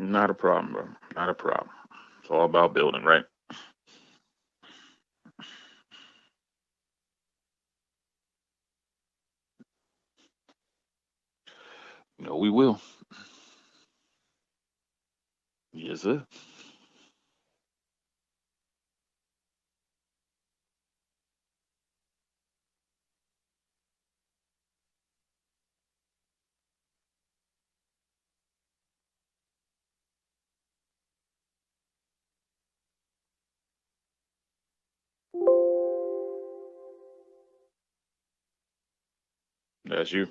Not a problem, bro. Not a problem. It's all about building, right? No, we will. Yes, sir. That's you.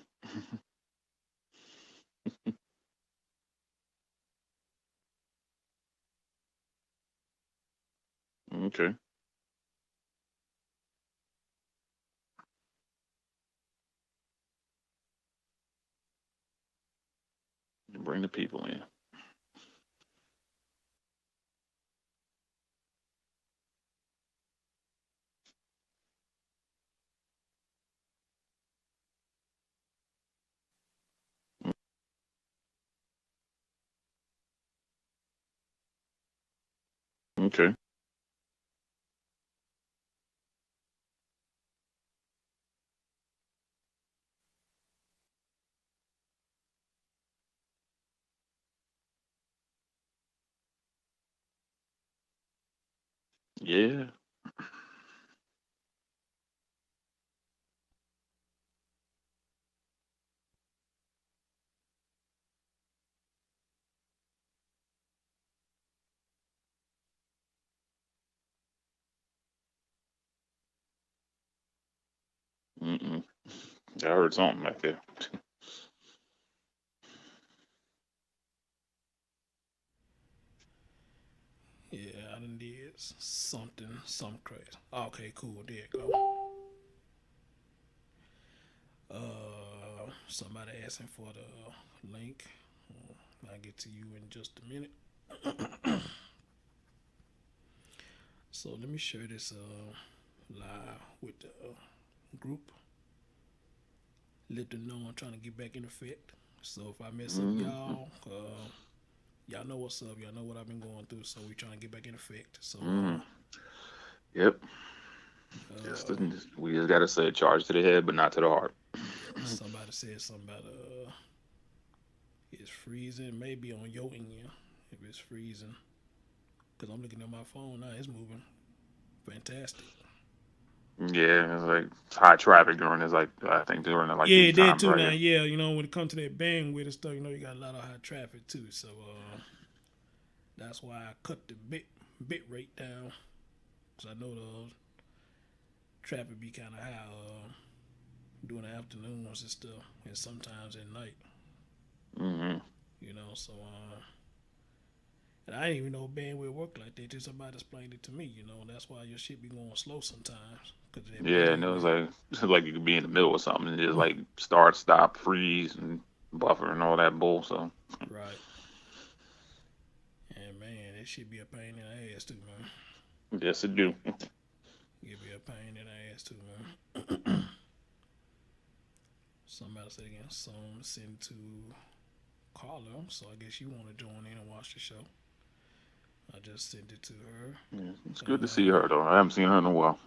Okay. Bring the people in. Okay. Yeah. Mm-mm. I heard something like that. Yeah, I done did something crazy. Okay, cool. There you go. Somebody asking for the link. I'll get to you in just a minute. So let me share this live with the group. Let them know I'm trying to get back in effect. So if I mess up, Mm-hmm. y'all know what's up. Y'all know what I've been going through. So we trying to get back in effect. So Mm-hmm. Yep. uh, We just gotta say charge to the head, but not to the heart. yeah. Somebody said something about it's freezing. Maybe on your end if it's freezing. Cause I'm looking at my phone now. It's moving. Fantastic. Yeah, it's like it's high traffic during this, like I think during the like Yeah, these that times too. right Now, here. yeah, when it comes to that bandwidth and stuff, you got a lot of high traffic too. So that's why I cut the bit rate down. Cause I know the traffic be kind of high during the afternoons and stuff, and sometimes at night. Mm-hmm. So and I didn't even know bandwidth worked like that. Till somebody explained it to me. That's why your shit be going slow sometimes. Cause of that Yeah, and it was bandwidth. like it's like you could be in the middle of something and just like start, stop, freeze, and buffer and all that bull. So Right. And man, it should be a pain in the ass too, man. yes, it do. It be a pain in the ass too, man. Somebody said again, song sent to Carla, so I guess you want to join in and watch the show. I just sent it to her. Yeah, it's good to see Uh, her though. I haven't seen her in a while.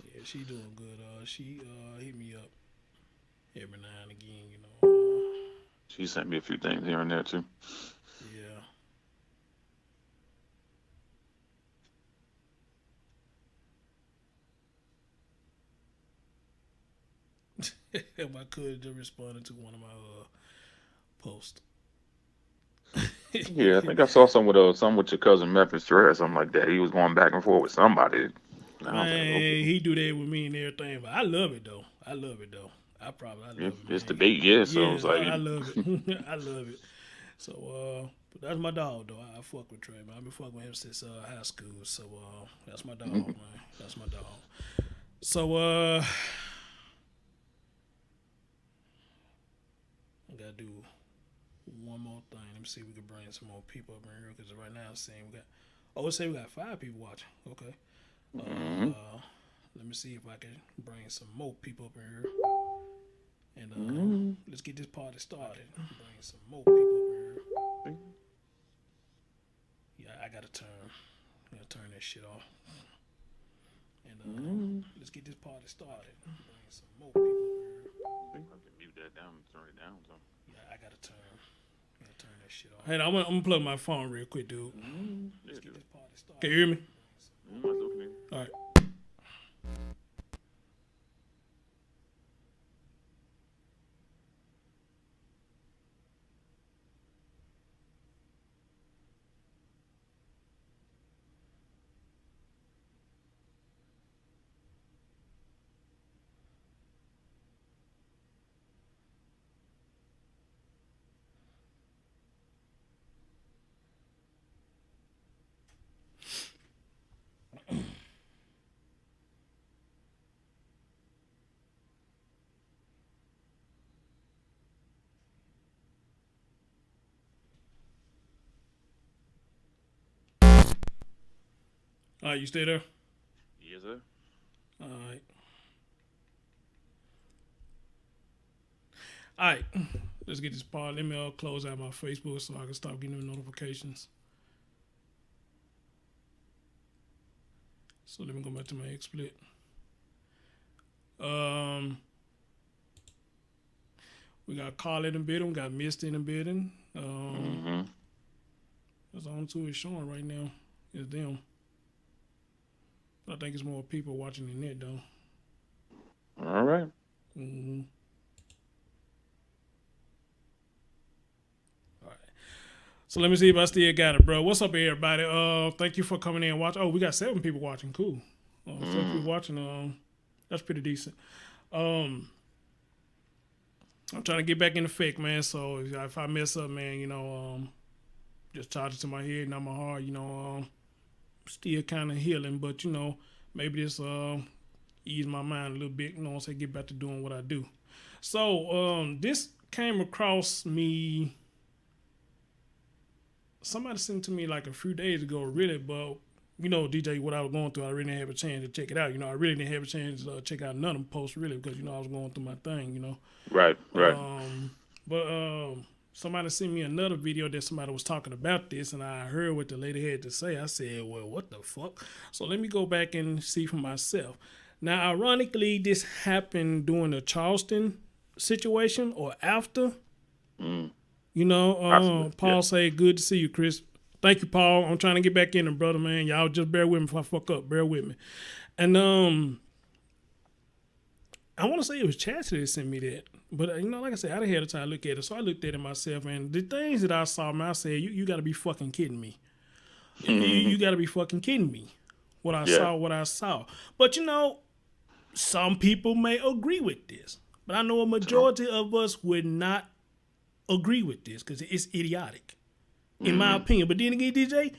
yeah, she doing good. She hit me up every now and again. She sent me a few things here and there too. Yeah. If I could, just responded to one of my posts. Yeah, I think I saw some with your cousin Memphis Dre or something like that. He was going back and forth with somebody. And I was like, okay, Man, he do that with me and everything, but I love it though. I yeah, love it, it's man. debate, yeah. So Yeah, it's like, I love it. I love it. So, but that's my dog though. I fuck with Trey, man. I've been fucking with him since high school. So, that's my dog, man. That's my dog. So, I gotta do one more thing. Let me see if we can bring some more people up in here because right now I'm saying we got. Oh, let's say we got 5 people watching. Okay. hmm Let me see if I can bring some more people up in here. And hmm let's get this party started. Bring some more people up in here. gotta turn that shit off. And let's get this party started. Bring some more people here. I think I can mute that down and turn it down. So. Yeah, I gotta turn that shit off. Hey, I'm gonna plug my phone real quick, dude. Let's get this party started. Can you hear me? All right. All right, you stay there? Yes, sir. All right. All right. Let's get this part. Let me close out my Facebook so I can stop getting the notifications. So let me go back to my XSplit. We got Carl in the building. We got Misty in the building. That's the only two it's showing right now. It's them. I think it's more people watching the net though. All right. Mm-hmm. All right. So let me see if I still got it, bro. What's up, everybody? Thank you for coming in and watching. Oh, we got 7 people watching. Cool. 7 people watching. That's pretty decent. I'm trying to get back in the fake, man. So if I mess up, man, just charge it to my head, not my heart. Still kind of healing, but maybe this ease my mind a little bit. Say get back to doing what I do. So this came across me. Somebody sent it to me like a few days ago, really, but DJ, what I was going through, I really didn't have a chance to check it out. I really didn't have a chance to check out none of them posts, really, because I was going through my thing. Right. But somebody sent me another video that somebody was talking about this, and I heard what the lady had to say. I said, well, what the fuck? So let me go back and see for myself. Now, ironically, this happened during the Charleston situation or after. Paul say, good to see you, Chris. Thank you, Paul. I'm trying to get back in there, brother, man. Y'all just bear with me if I fuck up. Bear with me. And I want to say it was Chastity that sent me that. But, like I said, I didn't have the time to look at it. So I looked at it myself. And the things that I saw, man, I said, you got to be fucking kidding me. You got to be fucking kidding me. What I saw. But, some people may agree with this. But I know a majority of us would not agree with this because it's idiotic, in my opinion. But then again, DJ,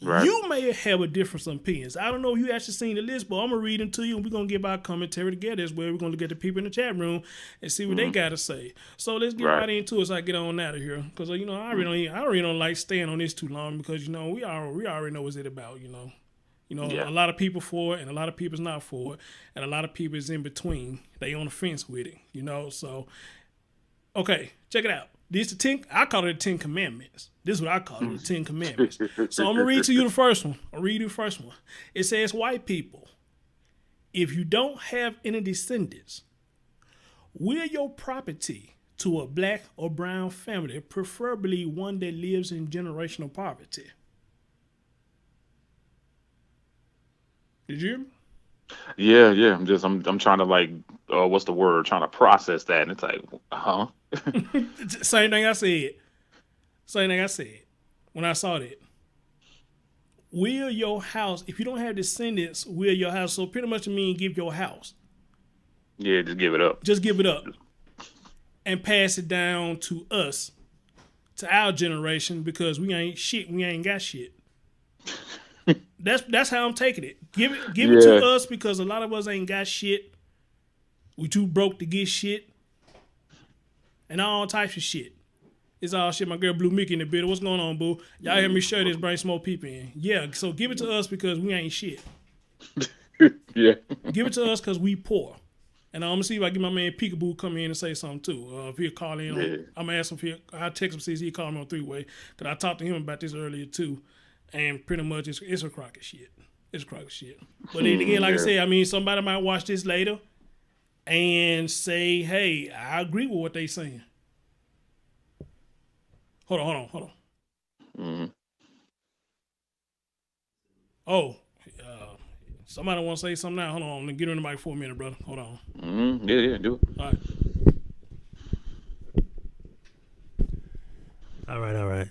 you may have a different opinions. I don't know if you actually seen the list, but I'm going to read them to you, and we're going to give our commentary together as well. We're going to look at the people in the chat room and see what they got to say. So let's get right into it so I get on out of here. Because, I really don't like staying on this too long because, we already know what it's about, A lot of people for it, and a lot of people's not for it, and a lot of people is in between. They on the fence with it, So, okay, check it out. I call it the 10 Commandments. This is what I call it, the 10 Commandments. So I'm going to read to you the first one. It says, white people, if you don't have any descendants, will your property to a black or brown family, preferably one that lives in generational poverty. Did you hear me? Yeah. I'm trying to what's the word? Trying to process that, and it's like, huh? Same thing I said when I saw that. Will your house, if you don't have descendants, will your house? So pretty much mean give your house. Yeah, just give it up. Just give it up, and pass it down to us, to our generation, because we ain't shit. We ain't got shit. That's how I'm taking it. Give it to us because a lot of us ain't got shit. We too broke to get shit. And all types of shit. It's all shit. My girl Blue Mickey in the building. What's going on, boo? Y'all hear me share this, bring some more people in. Yeah, so give it to us because we ain't shit. Yeah. Give it to us because we poor. And I'm going to see if I get my man Peekaboo come in and say something too. If he'll call in. I'm going to ask him I'll text him, see if he'll call me on 3-way. Because I talked to him about this earlier too. and pretty much it's a crock of shit. It's a crock of shit. But then again, like I Yeah. said, I mean, somebody might watch this later and say, "Hey, I agree with what they saying." Hold on. Mm-hmm. Oh, somebody want to say something now? Hold on, let me get on the mic for a minute, brother. Hold on. Mm-hmm. Yeah, do it. All right. All right.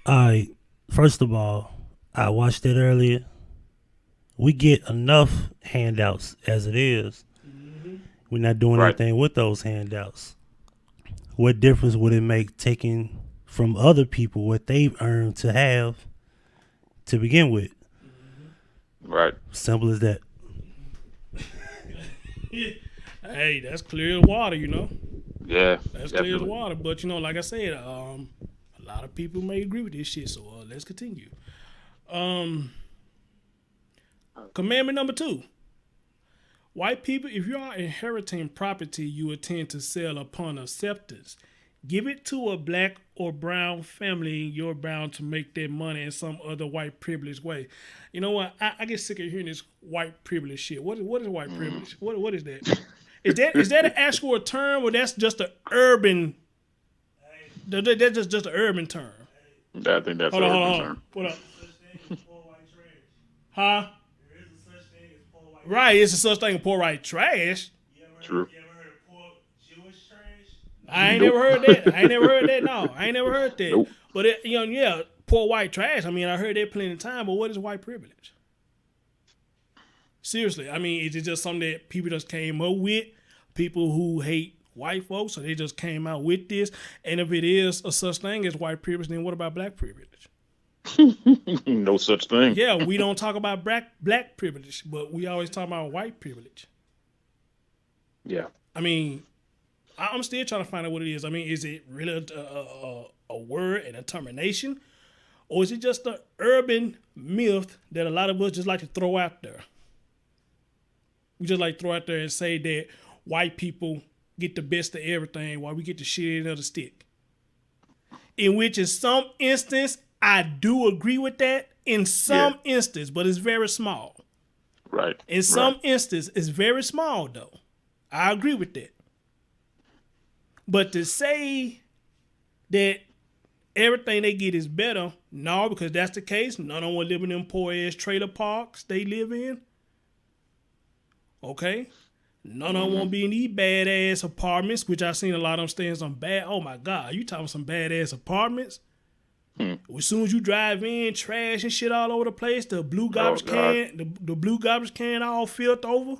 All right. First of all, I watched it earlier. We get enough handouts as it is. We're not doing Right. anything with those handouts. What difference would it make taking from other people what they've earned to have to begin with? Right. Simple as that. Hey, that's clear as water, you know. Yeah. That's clear as definitely. water. But you know, like I said, a lot of people may agree with this shit. So let's continue. Commandment number 2. White people, if you are inheriting property you intend to sell upon acceptance, give it to a black or brown family. You're bound to make that money in some other white privileged way. You know what? I get sick of hearing this white privilege shit. What is white privilege? What is that? Is that an actual term, or that's just an urban? That's just an urban term. I think that's Hold an on. urban term. What up? Huh? Right, it's a such thing as poor white trash. True. I ain't Nope. never heard that. I ain't never heard that. No, I ain't never heard that. Nope. But yeah, poor white trash. I mean, I heard that plenty of time. But what is white privilege? Seriously, I mean, is it just something that people just came up with? People who hate white folks, so they just came out with this. And if it is a such thing as white privilege, then what about black privilege? No such thing. Yeah, we don't talk about black privilege, but we always talk about white privilege. Yeah. I mean, I'm still trying to find out what it is. I mean, is it really a word and a termination? Or is it just an urban myth that a lot of us just like to throw out there? We just like to throw out there and say that white people get the best of everything while we get the shit end of the stick. In which, in some instance, I do agree with that. In some instance, but it's very small. Right. In some instance, it's very small, though. I agree with that. But to say that everything they get is better, no, because that's the case. None of them will live in them poor ass trailer parks they live in. Okay? None of them won't be in these badass apartments, which I've seen a lot of them staying in some bad. Oh my God, you talking some badass apartments? As soon as you drive in, trash and shit all over the place. The blue garbage can, the blue garbage can all filled over.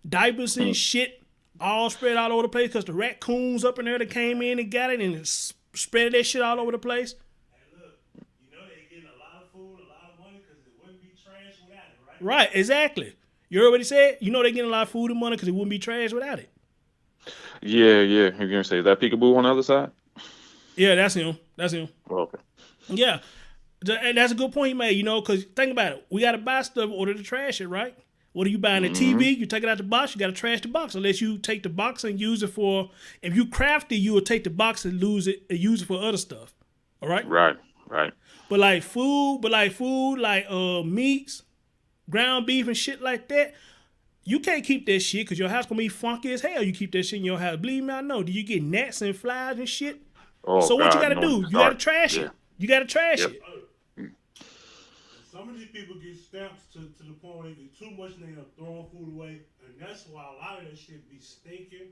Diapers and shit all spread all over the place because the raccoons up in there that came in and got it and spread that shit all over the place. Hey, look, you know they're getting a lot of food, a lot of money because it wouldn't be trash without it, right? Right, exactly. You heard what he said? You know they're getting a lot of food and money because it wouldn't be trash without it. Yeah. You're gonna say, is that Peekaboo on the other side? Yeah, that's him. Oh, okay. Yeah. And that's a good point he made, you know, because think about it. We got to buy stuff in order to trash it, right? What are you buying? A TV? You take it out the box, you got to trash the box. Unless you take the box and use it for, if you craft it, you will take the box and use it for other stuff. All right? Right. But like food, like meats, ground beef and shit like that, you can't keep that shit because your house going to be funky as hell. You keep that shit in your house. Believe me, I know. Do you get gnats and flies and shit? Oh, So what you God, got to no, do? You sorry. got to trash it. You got to trash Yep. it. Some of these people get stamps to the point where they get too much and they end up throwing food away. And that's why a lot of that shit be stinking.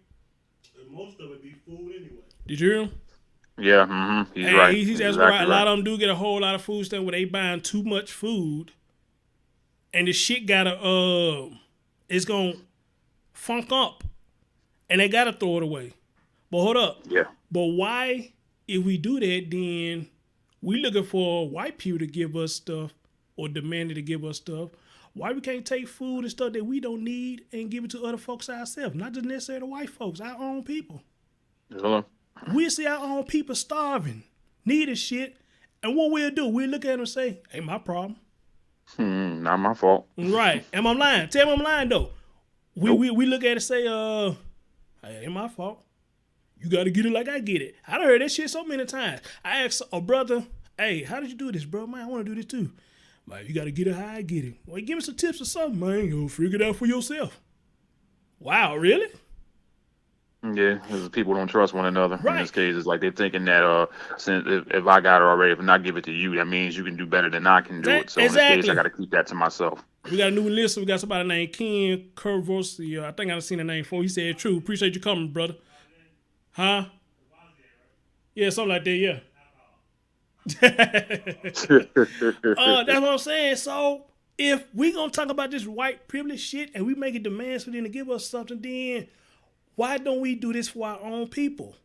And most of it be food anyway. Did you hear him? Yeah. He's Hey, right. That's exactly right. A lot of them do get a whole lot of food stamps where they buying too much food, and the shit gotta it's gonna funk up, and they gotta throw it away. But hold up. Yeah. But why, if we do that, then we looking for white people to give us stuff or demanding to give us stuff? Why we can't take food and stuff that we don't need and give it to other folks ourselves? Not just necessarily the white folks, our own people. Hello. We see our own people starving, needing shit, and what we'll do, we'll look at them and say, ain't my problem. Not my fault. Right. Am I lying? Tell me I'm lying, though. We look at it and say, hey, ain't my fault. You got to get it like I get it. I done heard that shit so many times. I asked a brother Hey, how did you do this, bro? Man, I want to do this too. Like, you got to get it how I get it. Well, give me some tips or something, man. You'll figure it out for yourself. Wow, really? Yeah, because people don't trust one another. In Right. this case, it's like they're thinking that since if I got it already, if I not give it to you, that means you can do better than I can do it. So in this case, I Exactly. got to keep that to myself. We got a new listener. We got somebody named Ken Curvosi. I think I've seen the name before. He said, true. Appreciate you coming, brother. Huh? Yeah, something like that, yeah. That's what I'm saying. So, if we going to talk about this white privilege shit and we making demands for them to give us something, then why don't we do this for our own people?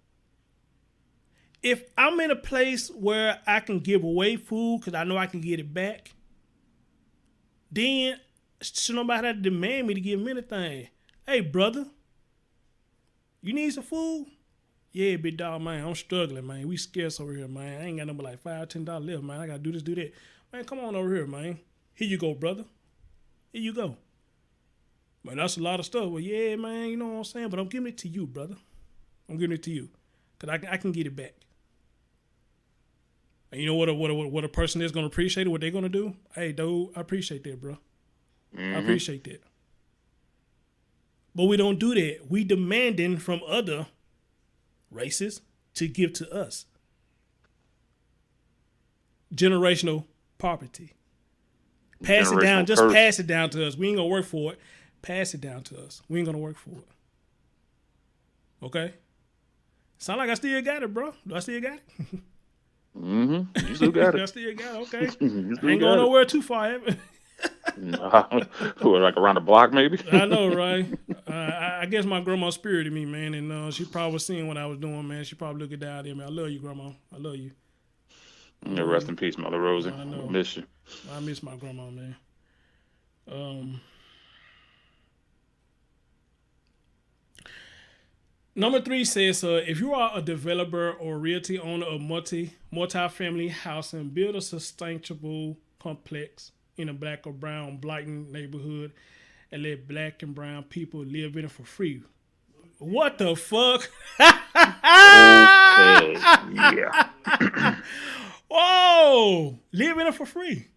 If I'm in a place where I can give away food because I know I can get it back, then should nobody have to demand me to give them anything. Hey, brother, you need some food? Yeah, big dog, man, I'm struggling, man. We scarce over here, man. I ain't got no but like $5, $10 left, man. I got to do this, do that. Man, come on over here, man. Here you go, brother. Here you go. Man, that's a lot of stuff. Well, yeah, man, you know what I'm saying? But I'm giving it to you, brother. I'm giving it to you. Because I can get it back. And you know what a person is going to appreciate it, what they're going to do? Hey, dude, I appreciate that, bro. I appreciate that. But we don't do that. We demanding from other races to give to us. Generational poverty. Pass it down. Just pass it down to us. We ain't going to work for it. Pass it down to us. We ain't going to work for it. Okay? Sound like I still got it, bro. Do I still got it? You still got it. I still got it. Okay. I ain't going nowhere too far, have it? Like around the block, maybe. I know, right? I guess my grandma spirited me, man, and she probably was seeing what I was doing, man. She probably looking down at me. I love you, grandma. I love you. Yeah, rest in peace, Mother Rosie. I know. Miss you. I miss my grandma, man. Number 3 says, if you are a developer or realty owner of multi-family housing, build a sustainable complex in a black or brown blighting neighborhood and let black and brown people live in it for free. What the fuck? Okay. Yeah. Whoa! Live in it for free.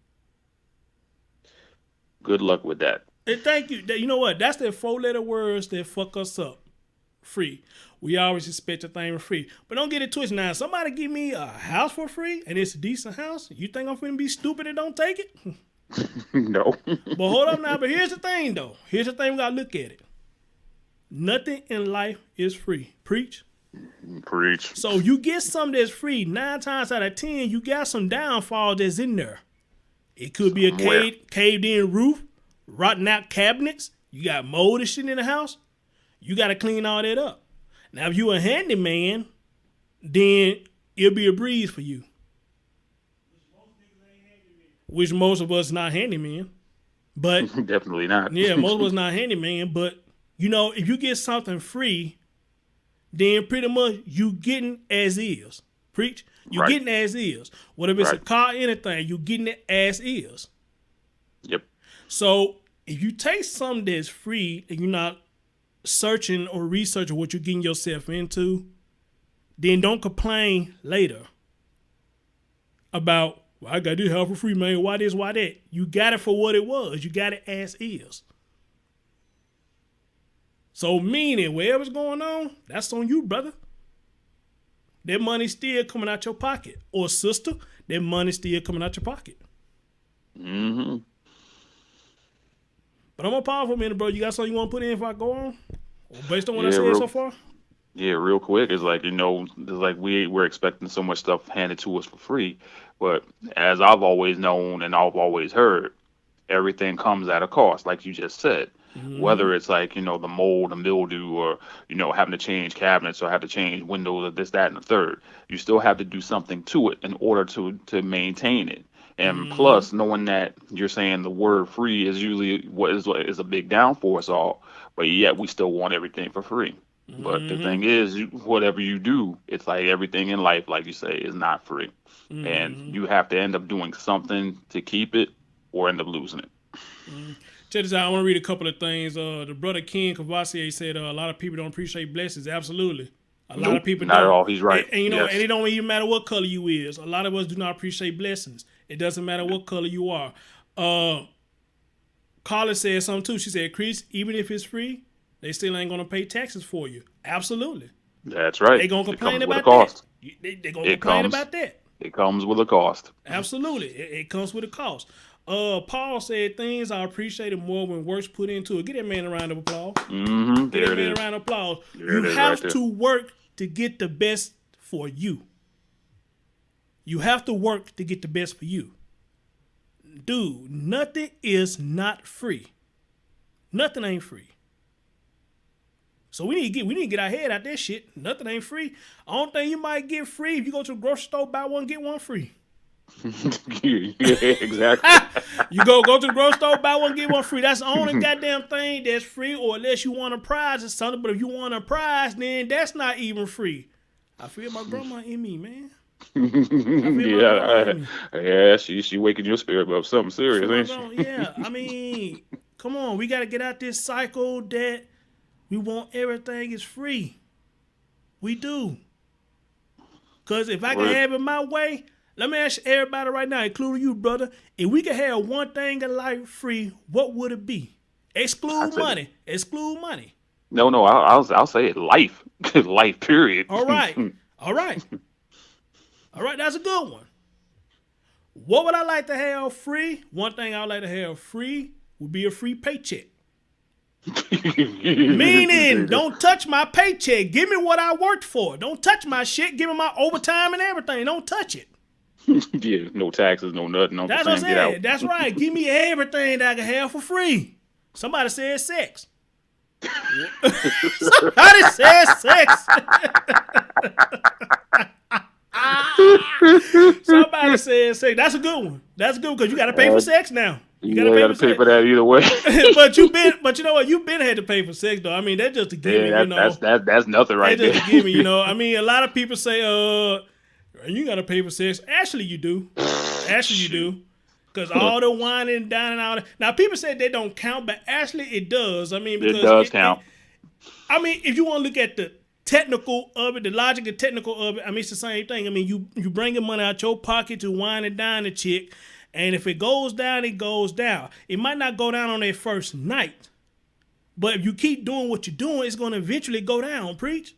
Good luck with that. And thank you. You know what? That's the 4-letter words that fuck us up. Free. We always expect a thing for free. But don't get it twisted. Now, somebody give me a house for free and it's a decent house. You think I'm finna be stupid and don't take it? No. But hold up now. But here's the thing, though. Here's the thing. We got to look at it. Nothing in life is free. Preach. Preach. So you get something that's free. 9 times out of 10, you got some downfall that's in there. It could be a caved in roof, rotten out cabinets. You got mold and shit in the house. You got to clean all that up. Now, if you a handyman, then it'll be a breeze for you. Which most of us not handyman. But definitely not. Yeah, most of us not handyman. But, you know, if you get something free, then pretty much you getting as is. Preach. You Right. getting as is. Whatever it's a Right. car, anything, you getting it as is. Yep. So if you take something that's free and you're not searching or researching what you're getting yourself into, then don't complain later about, well, I got this help for free, man. Why this, why that? You got it for what it was. You got it as is. So meaning, whatever's going on, that's on you, brother. That money's still coming out your pocket. Or sister, that money's still coming out your pocket. Mm-hmm. But I'm gonna pause for a minute, bro. You got something you want to put in if I go on? Or based on what I Yeah, said real- so far? Yeah, real quick, it's like, it's like we're expecting so much stuff handed to us for free. But as I've always known and I've always heard, everything comes at a cost, like you just said. Whether it's like, the mold, the mildew, or, having to change cabinets or have to change windows or this, that, and the third. You still have to do something to it in order to maintain it. And plus, knowing that you're saying the word free is usually what is a big down for us all, but yet we still want everything for free. But the thing is, whatever you do, it's like everything in life, like you say, is not free. And you have to end up doing something to keep it or end up losing it. Check this out. I want to read a couple of things. The brother Ken Cavassier said a lot of people don't appreciate blessings. Absolutely. A lot of Nope, people not at don't. all. He's right. And Yes. it don't even matter what color you is. A lot of us do not appreciate blessings. It doesn't matter what color you are. Carla said something too. She said, Chris, even if it's free, they still ain't gonna pay taxes for you. Absolutely. That's right. They gonna It complain comes with a about cost. that. They gonna It complain comes. about that. It comes with a cost. Absolutely. It comes with a cost. Paul said things are appreciated more when work's put into it. Give that man a round of applause. Mm-hmm. Give There that it man is. a round of applause. There You it is have right there. to work to get the best for you. You have to work to get the best for you. Dude, nothing is not free. Nothing ain't free. So we need to get our head out that shit. Nothing ain't free. Only thing you might get free if you go to the grocery store, buy one, get one free. Yeah, exactly. You go to the grocery store, buy one, get one free. That's the only goddamn thing that's free, or unless you want a prize or something. But if you want a prize, then that's not even free. I feel my grandma in me, man. Yeah, she waking your spirit up something serious, ain't she? Yeah, I mean, come on. We got to get out this cycle that we want everything is free. We do. Because if I can have it my way, let me ask everybody right now, including you, brother, if we could have one thing in life free, what would it be? Exclude money. Exclude money. No, I'll say it. Life, life. Period. All right. All right. All right, that's a good one. What would I like to have free? One thing I would like to have free would be a free paycheck. Meaning, don't touch my paycheck. Give me what I worked for. Don't touch my shit. Give me my overtime and everything. Don't touch it. Yeah, no taxes, no nothing. That's what I'm saying. That's right. Give me everything that I can have for free. Somebody said sex. Somebody said sex. Somebody said sex. That's a good one. That's a good one because you got to pay for sex now. You got to pay for that either way. but you know what? You've been had to pay for sex though. I mean, that's just a gimme. Yeah, that's nothing right there. That's just a gimme. You know, I mean, a lot of people say, you got to pay for sex. Actually, you do. Actually, you do. Because all the whining and dining, all that. Now, people say they don't count, but actually, it does. I mean, because it does count. I mean, if you want to look at the technical of it, the logic and technical of it, I mean, it's the same thing. I mean, you bringing money out your pocket to wine and dine a chick, and if it goes down, it goes down. It might not go down on their first night, but if you keep doing what you're doing, it's going to eventually go down, preach.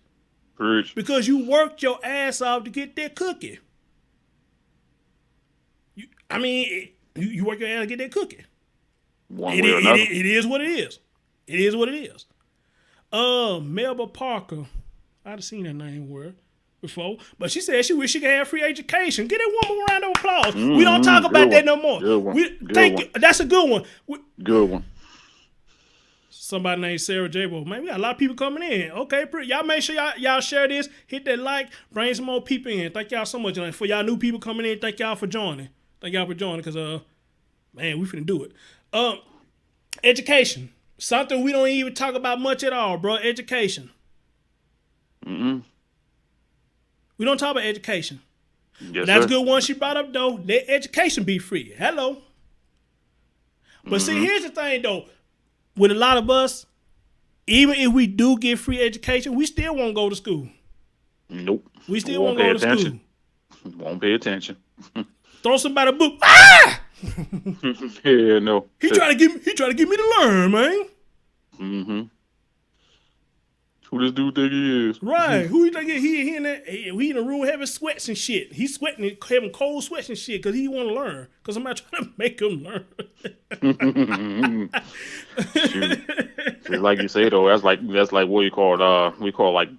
Preach. Because you worked your ass off to get that cookie. You work your ass to get that cookie. One way or another. It is what it is. It is what it is. Melba Parker. I've seen that name word before, but she said she wish she could have free education. Get that woman a round of applause. We don't talk about that no more. Good one. Thank you. That's a good one. Good one. Somebody named Sarah J-Bo. Man, we got a lot of people coming in. Okay, y'all make sure y'all share this. Hit that like. Bring some more people in. Thank y'all so much. And for y'all new people coming in, thank y'all for joining. Thank y'all for joining because, man, we finna do it. Education. Something we don't even talk about much at all, bro. Education. Mm-mm. We don't talk about education. Yes, That's sir. a good one she brought up, though. Let education be free. Hello. But see, here's the thing, though. With a lot of us, even if we do get free education, we still won't go to school. Nope. We still won't go to school. Won't pay attention. Throw somebody a book. Ah! Yeah, no. He trying to get me to learn, man. Mm-hmm. Who this dude think he is? Right. Who you think he in the room having sweats and shit. He's sweating, having cold sweats and shit because he want to learn. Because I'm not trying to make him learn. Shoot. Like you say though, that's like what you call we call like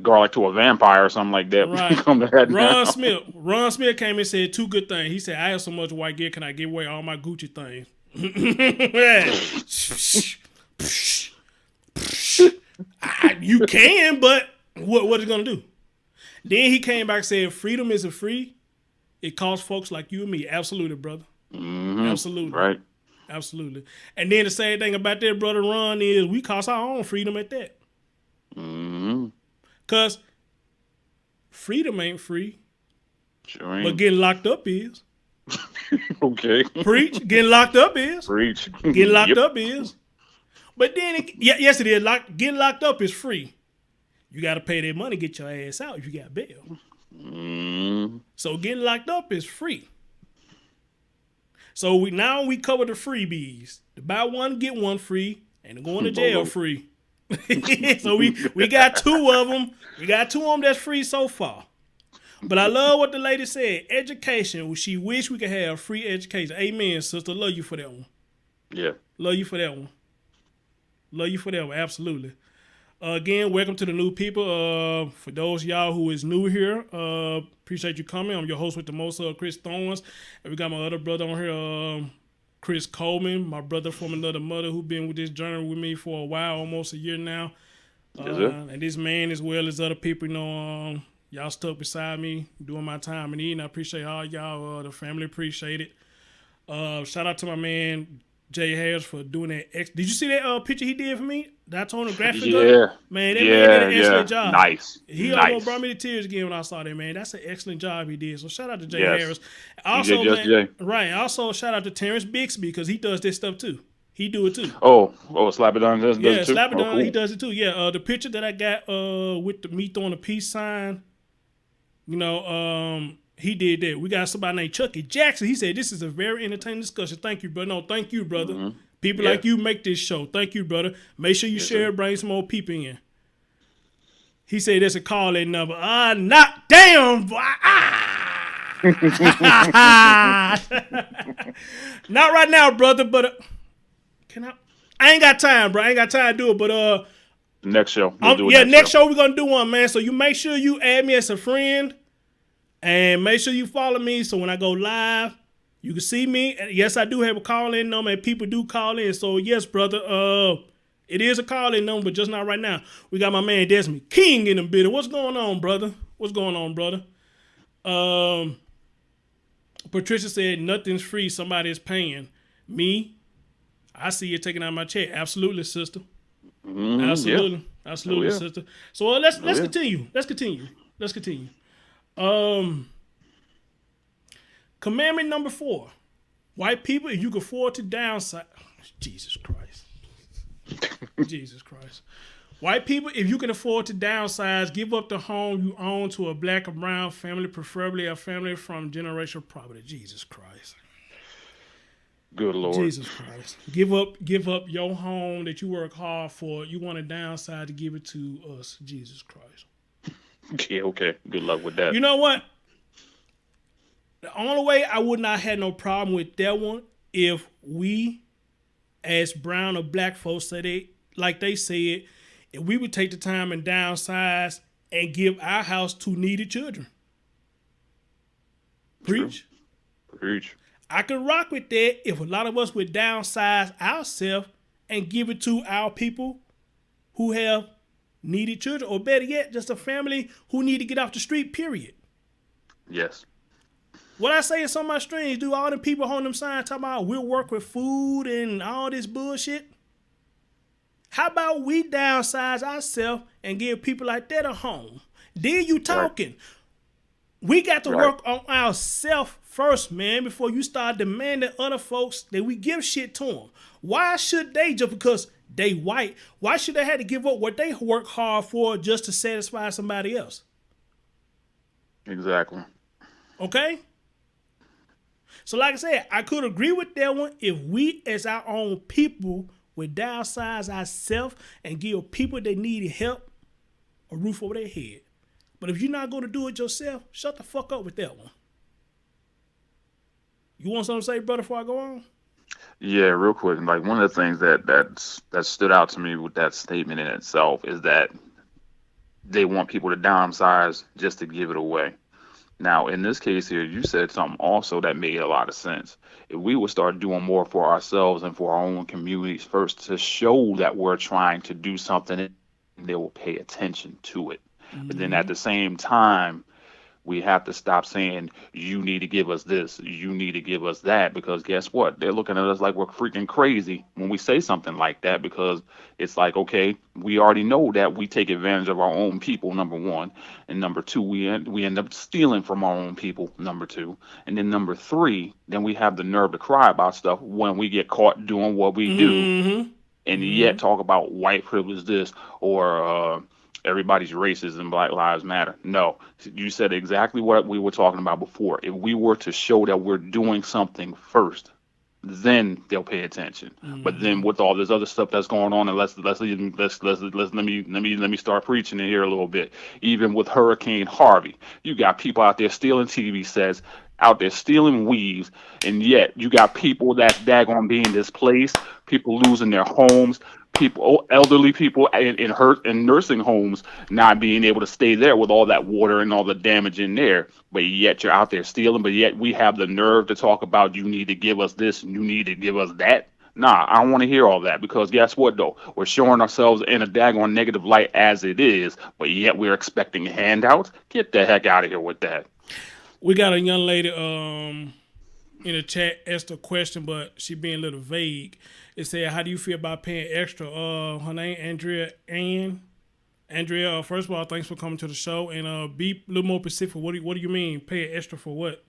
garlic to a vampire or something like that. Right. Come to that now. Ron Smith came and said two good things. He said, I have so much white gear, can I give away all my Gucci things? You can, but what is it gonna do? Then he came back and said, freedom isn't free. It costs folks like you and me. Absolutely, brother. Mm-hmm. Absolutely. Right. Absolutely. And then the same thing about that, brother Ron, is we cost our own freedom at that. Mm-hmm. Because freedom ain't free, Sure ain't. but getting locked up is. Okay. Preach. Getting locked up is. Preach. Getting locked up is. But then, yes, it is. Getting locked up is free. You got to pay that money, get your ass out if you got bail. Mm, So getting locked up is free. So we cover the freebies. To buy one, get one free, and going to jail Bolo. free. So we got two of them. We got two of them that's free so far. But I love what the lady said. Education. She wish we could have free education. Amen, sister. Love you for that one. Yeah. Love you for that one. Love you for that one. Absolutely. Again, welcome to the new people. For those of y'all who is new here, appreciate you coming. I'm your host with the most, Chris Thorns. And we got my other brother on here, Chris Coleman, my brother from another mother who been with this journey with me for a while, almost a year now. Yes, sir. And this man, as well as other people, y'all stuck beside me doing my time and eating. I appreciate all y'all. The family appreciate it. Shout out to my man Jay Harris for doing that. Did you see that picture he did for me? That I told him graphic up? Yeah. Man, that man Yeah. did an Yeah. excellent job. Nice. He Nice. almost brought me to tears again when I saw that, man. That's an excellent job he did. So shout out to Jay Yes. Harris. Also, Just man, Jay. right. Also, shout out to Terrence Bixby because he does this stuff too. He do it too. Oh, Slap It Down does Yeah, it too? Slap It Oh, Down, cool. he does it too. Yeah, the picture that I got with me throwing a peace sign, he did that. We got somebody named Chucky Jackson. He said, this is a very entertaining discussion. Thank you, brother. No, thank you, brother. Mhm. People Yeah. like you make this show. Thank you, brother. Make sure you Yes, share sir. it, bring some more people in. He said there's a call in number. Not damn. Boy. Not right now, brother, but can I ain't got time, bro. I ain't got time to do it, but Next show. We'll do it yeah, next show. show we're gonna do one, man. So you make sure you add me as a friend, and make sure you follow me. So when I go live, you can see me. And yes, I do have a call in number, and people do call in. So yes, brother, it is a call in number, but just not right now. We got my man Desmond King in the building. What's going on, brother? What's going on, brother? Patricia said nothing's free. Somebody is paying. Me, I see you taking out my check. Absolutely, sister. Mhm, Absolutely, yeah. absolutely, Oh, yeah. sister. So let's yeah. continue. Let's continue. Commandment number 4: white people, if you can afford to downsize, Jesus Christ, Jesus Christ. White people, if you can afford to downsize, give up the home you own to a black or brown family, preferably a family from generational property. Jesus Christ. Good Lord. Jesus Christ. Give up your home that you work hard for. You want to downsize to give it to us. Jesus Christ. Yeah, okay. Good luck with that. You know what? The only way I would not have no problem with that one if we, as brown or black folks, said it like they said, if we would take the time and downsize and give our house to needy children. Preach. Preach. I could rock with that if a lot of us would downsize ourselves and give it to our people who have needy children, or better yet, just a family who need to get off the street, period. Yes. What I say in some of my streams, do all the people holding them signs talking about we'll work with food and all this bullshit? How about we downsize ourselves and give people like that a home? Then you talking. Right. We got to work on ourselves first, man, before you start demanding other folks that we give shit to them. Why should they, just because they white, why should they have to give up what they work hard for just to satisfy somebody else? Exactly. Okay? So like I said, I could agree with that one if we as our own people would downsize ourselves and give people that need help a roof over their head. But if you're not going to do it yourself, shut the fuck up with that one. You want something to say, brother, before I go on? Yeah, real quick. Like one of the things that stood out to me with that statement in itself is that they want people to downsize just to give it away. Now, in this case here, you said something also that made a lot of sense. If we would start doing more for ourselves and for our own communities first to show that we're trying to do something, they will pay attention to it. Mm-hmm. But then at the same time, we have to stop saying, you need to give us this, you need to give us that, because guess what? They're looking at us like we're freaking crazy when we say something like that, because it's like, okay, we already know that we take advantage of our own people, number one. And number two, we end up stealing from our own people, number two. And then number three, then we have the nerve to cry about stuff when we get caught doing what we do. And yet talk about white privilege this or everybody's racist and Black Lives Matter. No, you said exactly what we were talking about before. If we were to show that we're doing something first, then they'll pay attention. But then with all this other stuff that's going on, and let me start preaching in here a little bit. Even with Hurricane Harvey, you got people out there stealing TV sets, out there stealing weaves, and yet you got people that's daggone being displaced, people losing their homes, people, elderly people in nursing homes not being able to stay there with all that water and all the damage in there. But yet you're out there stealing. But yet we have the nerve to talk about you need to give us this and you need to give us that. Nah, I don't want to hear all that because guess what though? We're showing ourselves in a daggone negative light as it is, but yet we're expecting handouts. Get the heck out of here with that. We got a young lady in the chat asked a question, but she being a little vague. It said, "How do you feel about paying extra?" Her name Andrea. First of all, thanks for coming to the show, and be a little more specific. What do you mean pay extra for what?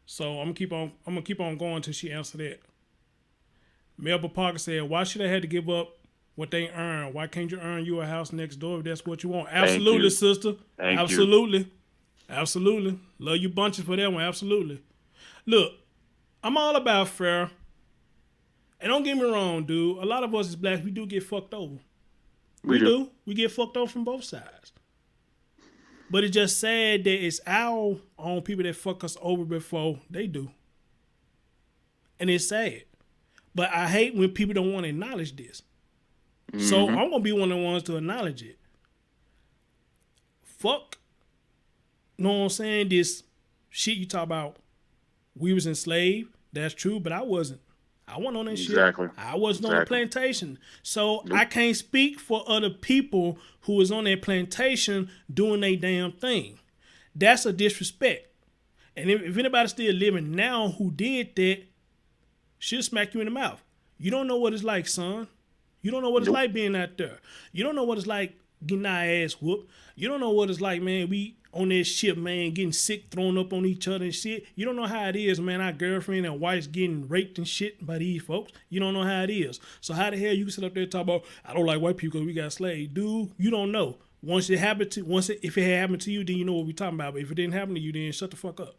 So I'm gonna keep on going until she answer that. Melba Parker said, "Why should I have to give up what they earn? Why can't you earn you a house next door if that's what you want?" Absolutely, sister. Absolutely. Absolutely. Love you bunches for that one. Absolutely. Look, I'm all about fair. And don't get me wrong, dude. A lot of us as blacks, we do get fucked over. We do. We get fucked over from both sides. But it's just sad that it's our own people that fuck us over before they do. And it's sad. But I hate when people don't want to acknowledge this. Mm-hmm. So I'm going to be one of the ones to acknowledge it. Fuck. Know what I'm saying? This shit you talk about, we was enslaved. That's true, but I wasn't. I wasn't on that shit. I wasn't on the plantation. So I can't speak for other people who was on that plantation doing their damn thing. That's a disrespect. And if anybody's still living now who did that, she'll smack you in the mouth. You don't know what it's like, son. You don't know what it's like being out there. You don't know what it's like getting our ass whooped. You don't know what it's like, man. We on that ship, man, getting sick, thrown up on each other and shit. You don't know how it is, man. Our girlfriend and wives getting raped and shit by these folks. You don't know how it is. So how the hell you can sit up there and talk about, I don't like white people because we got slaves? Dude, you don't know. If it had happened to you, then you know what we're talking about. But if it didn't happen to you, then shut the fuck up.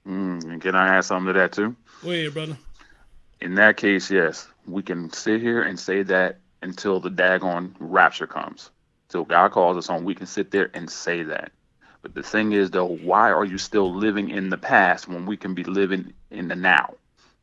And can I add something to that too? Go ahead, brother. In that case, yes, we can sit here and say that until the daggone rapture comes. Till God calls us home, we can sit there and say that. But the thing is, though, why are you still living in the past when we can be living in the now?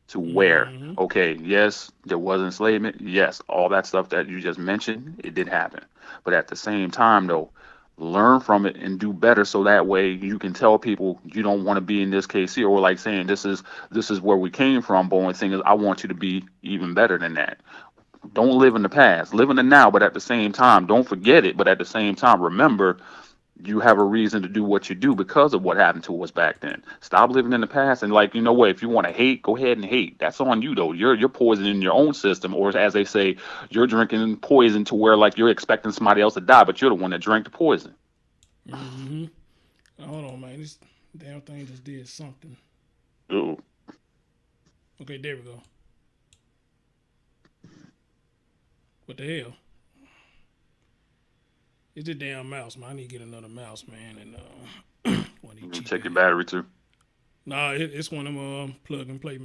To where, okay, yes, there was enslavement. Yes, all that stuff that you just mentioned, it did happen. But at the same time, though, learn from it and do better so that way you can tell people you don't want to be in this case here, or like saying this is where we came from. But only thing is, I want you to be even better than that. Don't live in the past, live in the now, but at the same time, don't forget it. But at the same time, remember, you have a reason to do what you do because of what happened to us back then. Stop living in the past. And like, you know what, if you want to hate, go ahead and hate. That's on you though. You're poisoning your own system, or as they say, you're drinking poison to where like you're expecting somebody else to die, but you're the one that drank the poison. Mm-hmm. Hold on, man. This damn thing just did something. Ooh. Okay, there we go. What the hell? It's a damn mouse, man. I need to get another mouse, man. And you check your battery too. Nah, it's one of them plug and play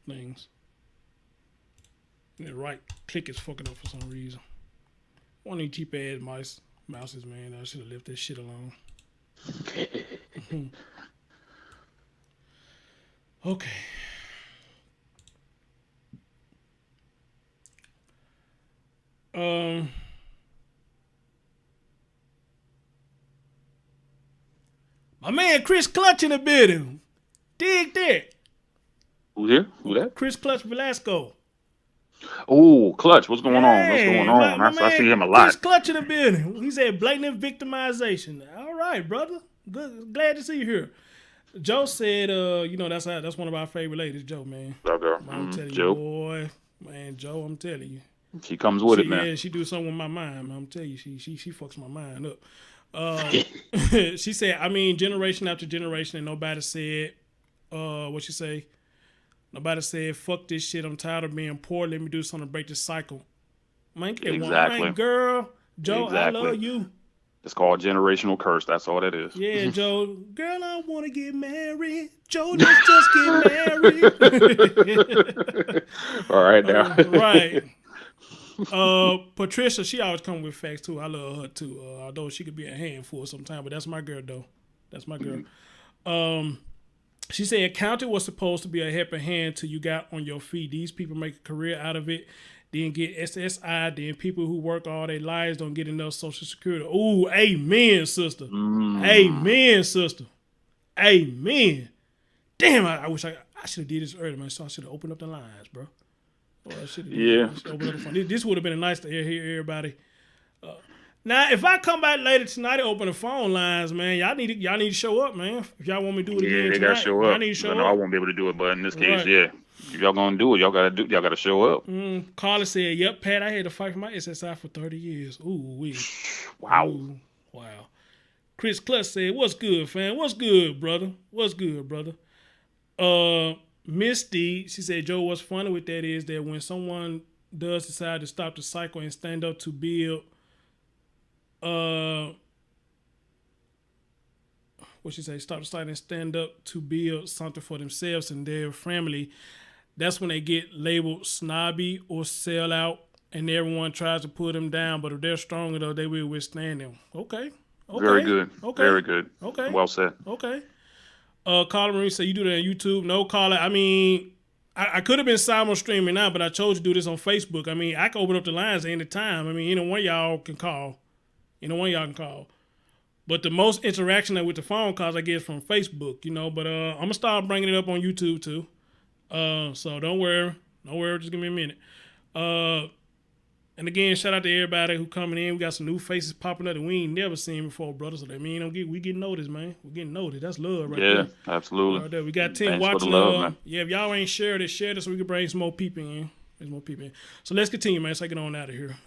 things. The right click is fucking up for some reason. One of these cheap ass mouses, man. I should have left this shit alone. Okay. My man Chris Clutch in the building. Dig that. Who here? Who that? Chris Clutch Velasco. Oh, Clutch. What's going on? What's going on? I see him a lot. Chris Clutch in the building. He said blatant victimization. All right, brother. Good. Glad to see you here. Joe said, that's one of our favorite ladies, Joe, man. Okay. I'm telling Joe. You, boy. Man, Joe, I'm telling you. She comes with it, man. Yeah, she do something with my mind, man. I'm telling you, she fucks my mind up. She said, I mean, generation after generation, and nobody said, what she say? Nobody said, fuck this shit. I'm tired of being poor. Let me do something to break the cycle. Man, get one. Exactly. Man, girl, Joe, I Exactly. love you. It's called generational curse. That's all that is. Yeah, Joe. Girl, I want to get married. Joe, let's just get married. All right now. Right. Patricia, she always come with facts too. I love her too. Although she could be a handful sometimes, but that's my girl though. That's my girl. She said accounting was supposed to be a helping hand till you got on your feet. These people make a career out of it, then get SSI. Then people who work all their lives don't get enough Social Security. Ooh, amen, sister. Amen, sister. Amen. Damn, I wish I should have did this earlier, man. So I should have opened up the lines, bro. Oh, Yeah. Opened up the phone. This would have been nice to hear everybody. Now, if I come back later tonight and open the phone lines, man, y'all need to show up, man. If y'all want me to do it again Yeah, they tonight, gotta show y'all up. need to show I know I up. won't be able to do it, but in this case, Right. yeah. If y'all gonna do it, y'all gotta show up. Carla said, "Yep, Pat, I had to fight for my SSI for 30 years." Ooh, wee. Wow. Ooh, wow. Chris Clutch said, "What's good, fam? What's good, brother? What's good, brother?" Misty, she said, "Joe, what's funny with that is that when someone does decide to stop the cycle and stand up to build, what she say, stop the cycle and stand up to build something for themselves and their family, that's when they get labeled snobby or sell out, and everyone tries to put them down. But if they're strong enough, they will withstand them." Okay. Very good. Okay. Very good. Okay. Well said. Okay. Carla Marie said, "You do that on YouTube?" No, Carla. I mean, I could have been simul streaming now, but I chose to do this on Facebook. I mean, I can open up the lines at any time. I mean, any one of y'all can call. But the most interaction with the phone calls I get from Facebook, But I'm gonna start bringing it up on YouTube too. So don't worry. Just give me a minute. And again, shout out to everybody who coming in. We got some new faces popping up that we ain't never seen before, brother. So that mean we getting noticed, man. We getting noticed. That's love right there. Yeah, absolutely. Right there. We got 10 Thanks for watching. the love, man. Yeah, if y'all ain't shared it, share it so we can bring some more people in. There's more people in. So let's continue, man. Let's take it on out of here.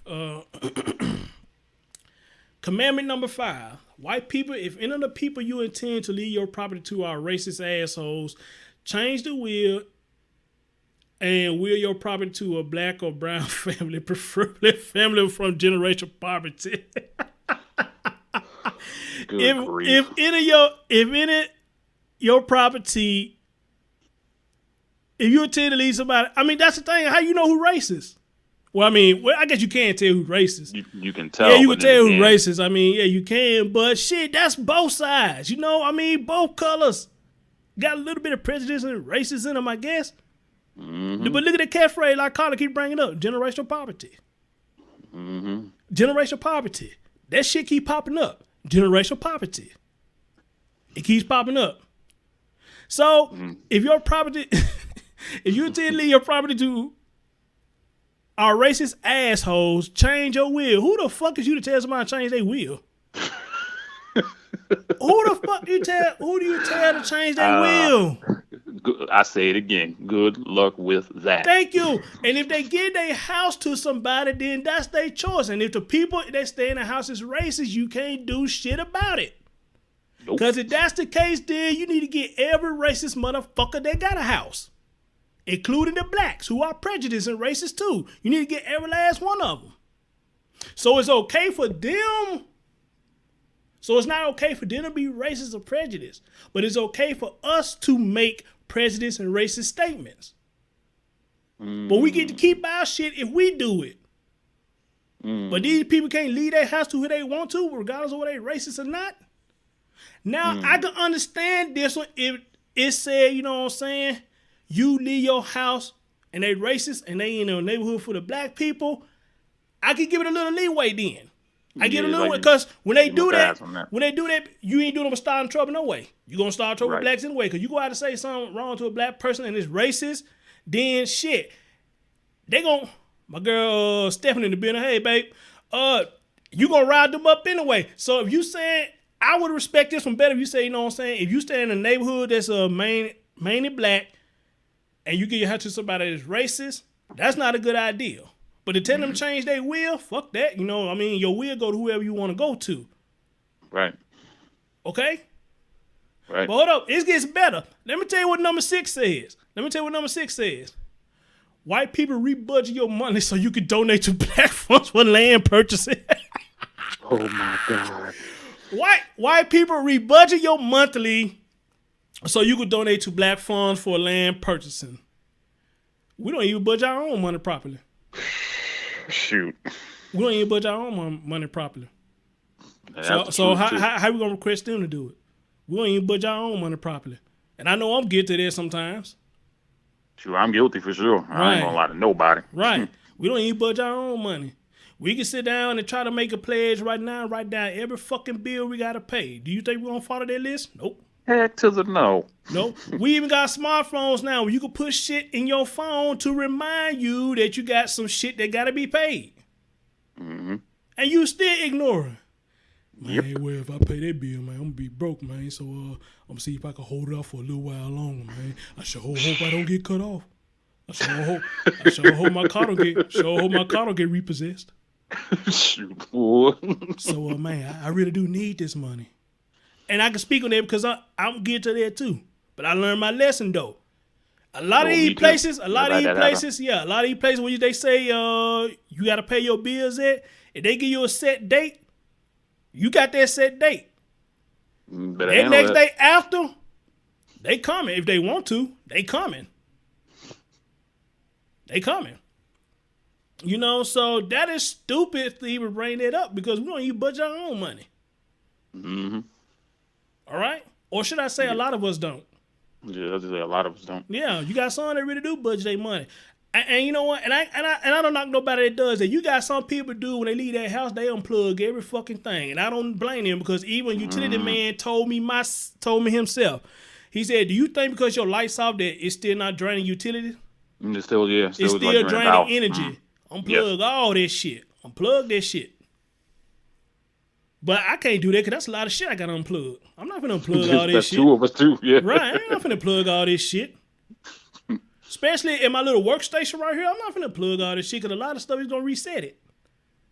Commandment number 5. White people, if any of the people you intend to leave your property to are racist assholes, change the will and will your property to a black or brown family, preferably family from generational poverty. Good grief. If any your property, if you intend to leave somebody, I mean that's the thing. How you know who racist? Well, I mean, I guess you can't tell who's racist. You can tell. Yeah, you can but then tell who's again, racist. I mean, yeah, you can, but shit, that's both sides. I mean, both colors got a little bit of prejudice and racism in them, I guess. Mm-hmm. But look at the catchphrase like Carla keep bringing up: generational poverty. Mm-hmm. Generational poverty. That shit keep popping up. Generational poverty. It keeps popping up. So if your property, if you intend to leave your property to our racist assholes, change your will. Who the fuck is you to tell somebody to change their will? Who do you tell to change their will? I say it again. Good luck with that. Thank you. And if they give their house to somebody, then that's their choice. And if the people that stay in the house is racist, you can't do shit about it. Nope. Because if that's the case, then you need to get every racist motherfucker that got a house, including the blacks who are prejudiced and racist too. You need to get every last one of them. So it's okay for them. So it's not okay for them to be racist or prejudiced, but it's okay for us to make prejudice and racist statements. But we get to keep our shit if we do it. But these people can't leave their house to who they want to, regardless of whether they racist or not. Now, I can understand this one if it said, you know what I'm saying, you leave your house and they racist and they in a neighborhood for the black people, I could give it a little leeway then. I get a little way because when they do that, you ain't doing them starting trouble no way. You gonna start trouble with blacks anyway. Because you go out and say something wrong to a black person and it's racist, then shit, they gon' my girl Stephanie in the building. Hey babe, you gonna ride them up anyway. So if you saying I would respect this one better if you say, you know what I'm saying, if you stay in a neighborhood that's mainly black and you give your house to somebody that's racist, that's not a good idea. But to tell them to change their will, fuck that. I mean, your will go to whoever you want to go to. Right. Okay? Right. But hold up, it gets better. Let me tell you what number 6 says. Let me tell you what number 6 says. White people rebudget your money so you can donate to black funds for land purchasing. Oh my God. White people rebudget your monthly so you can donate to black funds for land purchasing. We don't even budget our own money properly. Shoot. We don't even budget our own money properly. That's So, the so truth, too. how we gonna request them to do it? We don't even budget our own money properly. And I know I'm guilty of that sometimes. Shoot, I'm guilty for sure. I Right. ain't gonna lie to nobody. Right. We don't even budget our own money. We can sit down and try to make a pledge right now and write down every fucking bill we gotta pay. Do you think we're gonna follow that list? Nope. Heck to the no. Nope. We even got smartphones now where you can put shit in your phone to remind you that you got some shit that gotta be paid. Mm-hmm. And you still ignore it. Man, Yep. well, if I pay that bill, man, I'm gonna be broke, man. So I'm gonna see if I can hold it off for a little while longer, man. I sure hope I don't get cut off. I sure hope my car don't get repossessed. Shoot, boy. So man, I really do need this money. And I can speak on that because I'm guilty to that too. But I learned my lesson though. A lot of these places, where they say you gotta pay your bills at, if they give you a set date, you got that set date. Better That handle next that. day after, they coming. If they want to, they coming. They coming. You know, so that is stupid to even bring that up because we don't even budget our own money. Mm-hmm. All right? Or should I say a lot of us don't? Yeah, I'll just say a lot of us don't. Yeah, you got some that really do budget their money. And you know what? And I don't knock nobody that does that. You got some people do when they leave their house, they unplug every fucking thing. And I don't blame them because even utility man told me himself. He said, "Do you think because your lights off that it's still not draining utilities? It's still, yeah. It's still like draining power. energy. Unplug all this shit. Unplug that shit." But I can't do that because that's a lot of shit I got to unplug. I'm not going to unplug all this That's shit. two of us too, yeah. Right, I ain't not finna plug all this shit. Especially in my little workstation right here, I'm not finna plug all this shit because a lot of stuff is gonna reset it.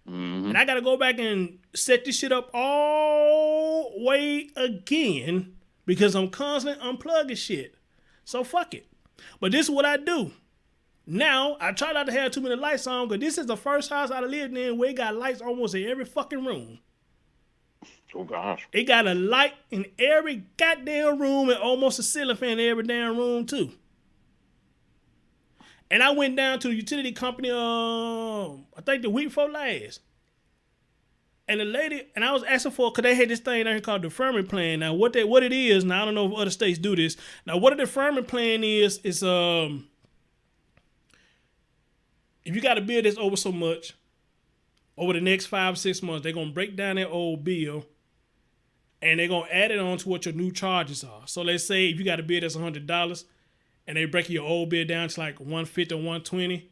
Mm-hmm. And I gotta go back and set this shit up all way again because I'm constantly unplugging shit. So fuck it. But this is what I do. Now, I try not to have too many lights on because this is the first house I lived in where it got lights almost in every fucking room. Oh gosh. It got a light in every goddamn room and almost a ceiling fan in every damn room too. And I went down to the utility company, I think the week before last. And the lady, and I was asking for, because they had this thing down here called the deferment plan. Now, what it is, now I don't know if other states do this. Now, what a deferment plan is if you got a bill that's over so much, over the next 5 or 6 months, they're going to break down that old bill and they're going to add it on to what your new charges are. So let's say if you got a bill that's $100 and they break your old bill down to like $150 or $120,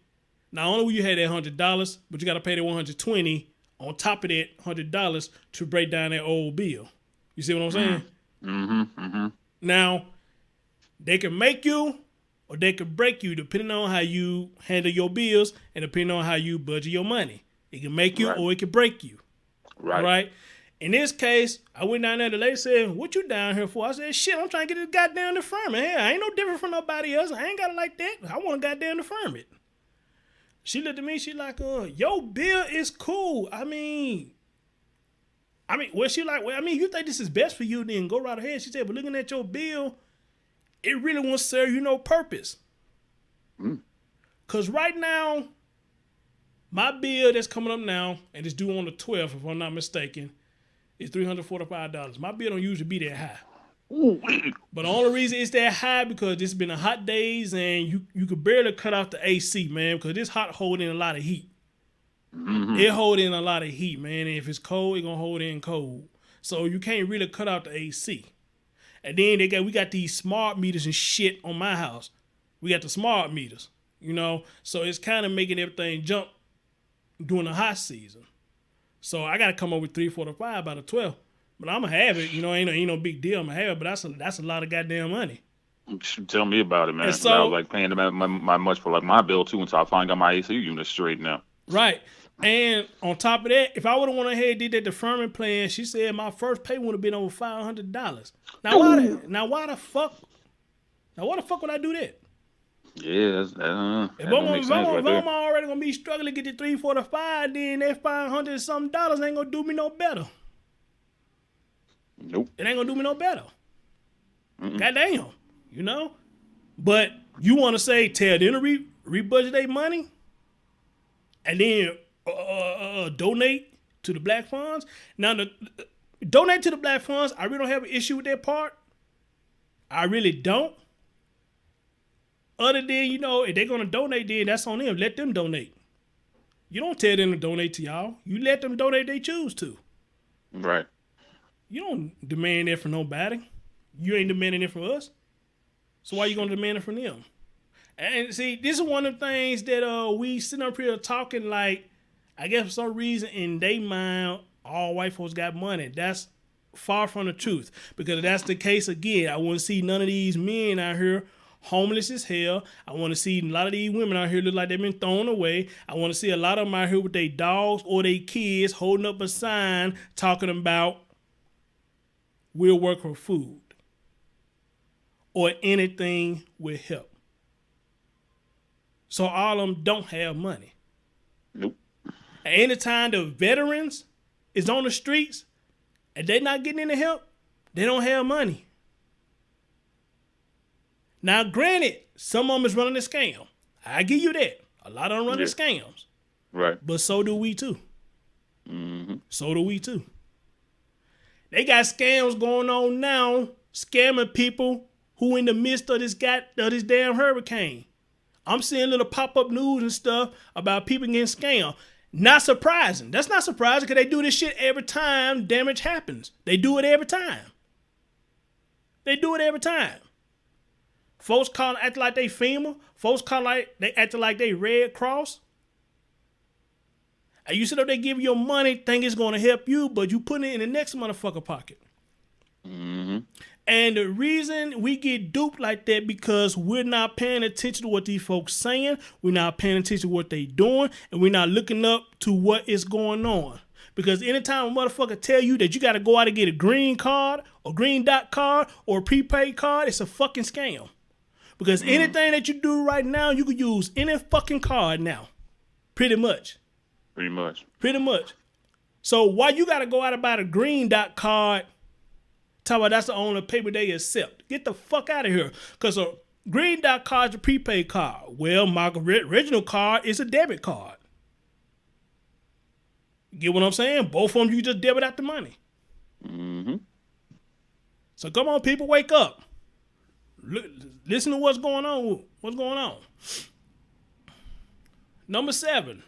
not only will you have that $100, but you got to pay the $120 on top of that $100 to break down that old bill. You see what I'm saying? Mm-hmm. Mm-hmm. Now, they can make you or they can break you depending on how you handle your bills and depending on how you budget your money. It can make you or it can break you. Right. Right? In this case, I went down there. The lady said, "What you down here for?" I said, "Shit, I'm trying to get this goddamn deferment. Hey, I ain't no different from nobody else. I ain't got it like that. I want a goddamn deferment." She looked at me. She like, "Your bill is cool. I mean, well, she like, well, I mean, you think this is best for you? Then go right ahead." She said, "But looking at your bill, it really won't serve you no purpose. Cause right now, my bill that's coming up now, and it's due on the 12th, if I'm not mistaken, is $345. My bill don't usually be that high. Ooh. But the only reason it's that high because it's been a hot days and you could barely cut off the AC, man, because this hot hold in a lot of heat. Mm-hmm. It hold in a lot of heat, man. And if it's cold, it gonna hold in cold. So you can't really cut out the AC. And then we got these smart meters and shit on my house. We got the smart meters, you know. So it's kind of making everything jump during the hot season. So I gotta come up with $345 by the 12th. But I'm gonna have it, you know. Ain't no big deal. I'm gonna have it, but that's a lot of goddamn money. Tell me about it, man. And so- I was like paying my much for like my bill too until I finally got my AC unit straight now. Right. And on top of that, if I would have went ahead and did that deferment plan, she said my first pay would have been over $500. Now why the fuck would I do that? Yeah, If that don't make sense right if there. I'm already gonna be struggling to get the 345, then that $500 and something dollars ain't gonna do me no better. Nope. It ain't gonna do me no better. Mm-mm. Goddamn, you know. But you want to say tell them to rebudget their money, and then donate to the black funds. Now the donate to the black funds, I really don't have an issue with that part. I really don't. Other than, if they're gonna donate, then that's on them. Let them donate. You don't tell them to donate to y'all. You let them donate if they choose to. Right. You don't demand that from nobody. You ain't demanding it from us. So why you gonna demand it from them? And see, this is one of the things that we sitting up here talking like, I guess for some reason in their mind, all white folks got money. That's far from the truth. Because if that's the case again, I wouldn't see none of these men out here homeless as hell. I want to see a lot of these women out here look like they've been thrown away. I want to see a lot of them out here with their dogs or their kids holding up a sign talking about we'll work for food or anything will help. So all of them don't have money. Nope. At any time the veterans is on the streets and they not getting any help, they don't have money. Now, granted, some of them is running a scam. I give you that. A lot of them running scams. Right. But so do we too. Mm-hmm. So do we too. They got scams going on now, scamming people who in the midst of this damn hurricane. I'm seeing little pop-up news and stuff about people getting scammed. Not surprising. That's not surprising because they do this shit every time damage happens. They do it every time. They do it every time. Folks call acting like they FEMA. Folks call like they acting like they Red Cross. And you sit up there give your money, think it's going to help you, but you put it in the next motherfucker pocket. Mm-hmm. And the reason we get duped like that because we're not paying attention to what these folks saying, we're not paying attention to what they doing, and we're not looking up to what is going on. Because anytime a motherfucker tell you that you got to go out and get a green card or green dot card or a prepaid card, it's a fucking scam. Because anything that you do right now, you could use any fucking card now. Pretty much. Pretty much. Pretty much. So why you got to go out and buy the green dot card? Talk about that's the only paper they accept. Get the fuck out of here. Because a green dot card is a prepaid card. Well, my original card is a debit card. Get what I'm saying? Both of them, you just debit out the money. Mm-hmm. So come on, people, wake up. Listen to what's going on. What's going on? Number 7.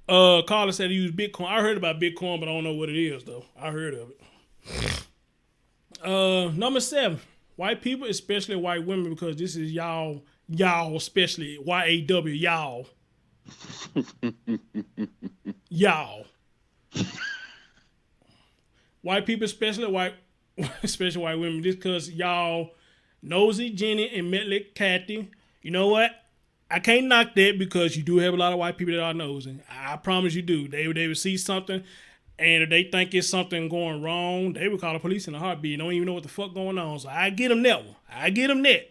Carla said he used Bitcoin. I heard about Bitcoin, but I don't know what it is, though. I heard of it. Number 7. White people, especially white women, because this is y'all, especially YAW, y'all. Y'all. White people, especially white women, just because y'all Nosy Jenny and Metley Kathy. You know what? I can't knock that because you do have a lot of white people that are nosy. I promise you do. They would see something, and if they think it's something going wrong, they would call the police in a heartbeat. Don't even know what the fuck going on. So I get them that one. I get them that.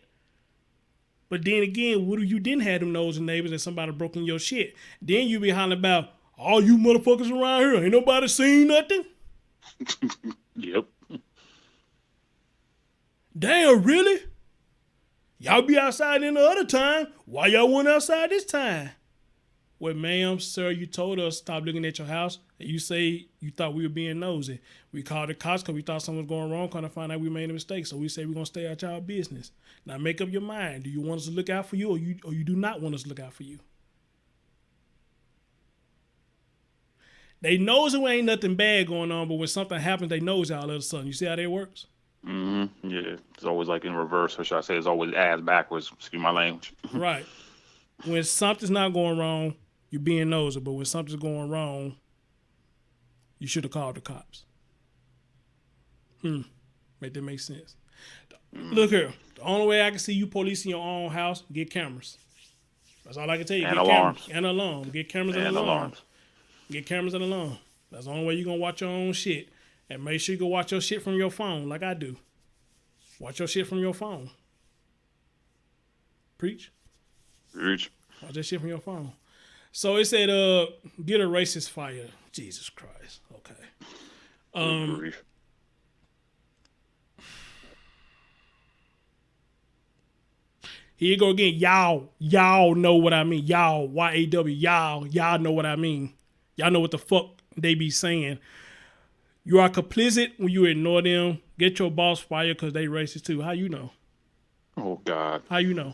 But then again, what if you didn't have them nosy neighbors and somebody broke in your shit? Then you be hollering about, all you motherfuckers around here, ain't nobody seen nothing? Yep. Damn, really? Y'all be outside any other time. Why y'all went outside this time? Well, ma'am, sir, you told us stop looking at your house, and you say you thought we were being nosy. We called the cops because we thought something was going wrong, kind of find out we made a mistake. So we say we're going to stay out y'all business. Now make up your mind. Do you want us to look out for you, or you do not want us to look out for you? They knows it ain't nothing bad going on, but when something happens, they knows all of a sudden. You see how that works? Mm-hmm. Yeah. It's always like in reverse, or should I say it's always ass backwards. Excuse my language. Right. When something's not going wrong, you're being nosy. But when something's going wrong, you should have called the cops. Make that make sense? Look here. The only way I can see you policing your own house, get cameras. That's all I can tell you. And Get alarms. Cameras and alarms. Get cameras and alarms. Get cameras and alarms. That's the only way you're going to watch your own shit. And make sure you go watch your shit from your phone like I do. Watch your shit from your phone. Preach. Preach. Watch that shit from your phone. So it said, get a racist fire. Jesus Christ. Okay. Good grief. Here you go again. Y'all know what I mean. Y'all, Y-A-W, y'all know what I mean. Y'all know what the fuck they be saying. You are complicit when you ignore them. Get your boss fired because they racist too. How you know? Oh God. How you know?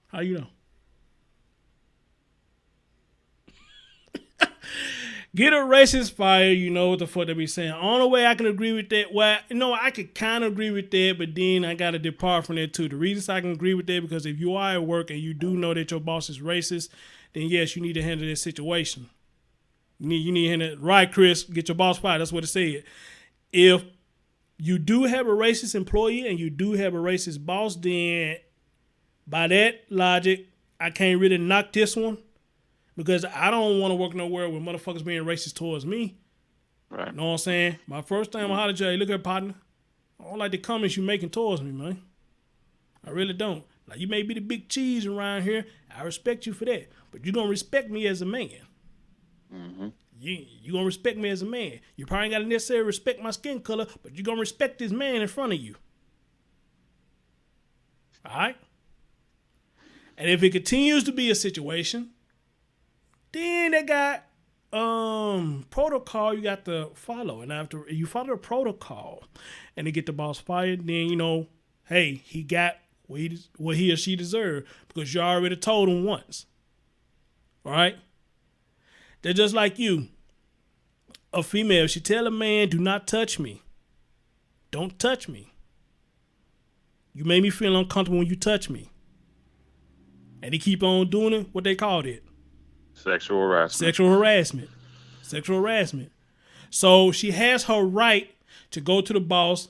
How you know? Get a racist fired, you know what the fuck they be saying. Only way I can agree with that, well, I could kind of agree with that, but then I got to depart from that too. The reason I can agree with that, because if you are at work and you do know that your boss is racist, then yes, you need to handle this situation. You need to handle it. Right, Chris, get your boss fired. That's what it said. If you do have a racist employee and you do have a racist boss, then by that logic, I can't really knock this one. Because I don't want to work nowhere with motherfuckers being racist towards me. Right. You know what I'm saying? My first time I hollered at you, hey, look at partner. I don't like the comments you making towards me, man. I really don't. Like, you may be the big cheese around here. I respect you for that. But you're going to respect me as a man. Mm-hmm. You're going to respect me as a man. You probably ain't got to necessarily respect my skin color, but you're going to respect this man in front of you. All right? And if it continues to be a situation, then they got protocol you got to follow. And after you follow the protocol and they get the boss fired, then, hey, he got what he or she deserved because you already told him once. All right? They're just like you. A female, she tell a man, do not touch me. Don't touch me. You made me feel uncomfortable when you touch me. And they keep on doing it, what they called it. Sexual harassment. Sexual harassment. So she has her right to go to the boss.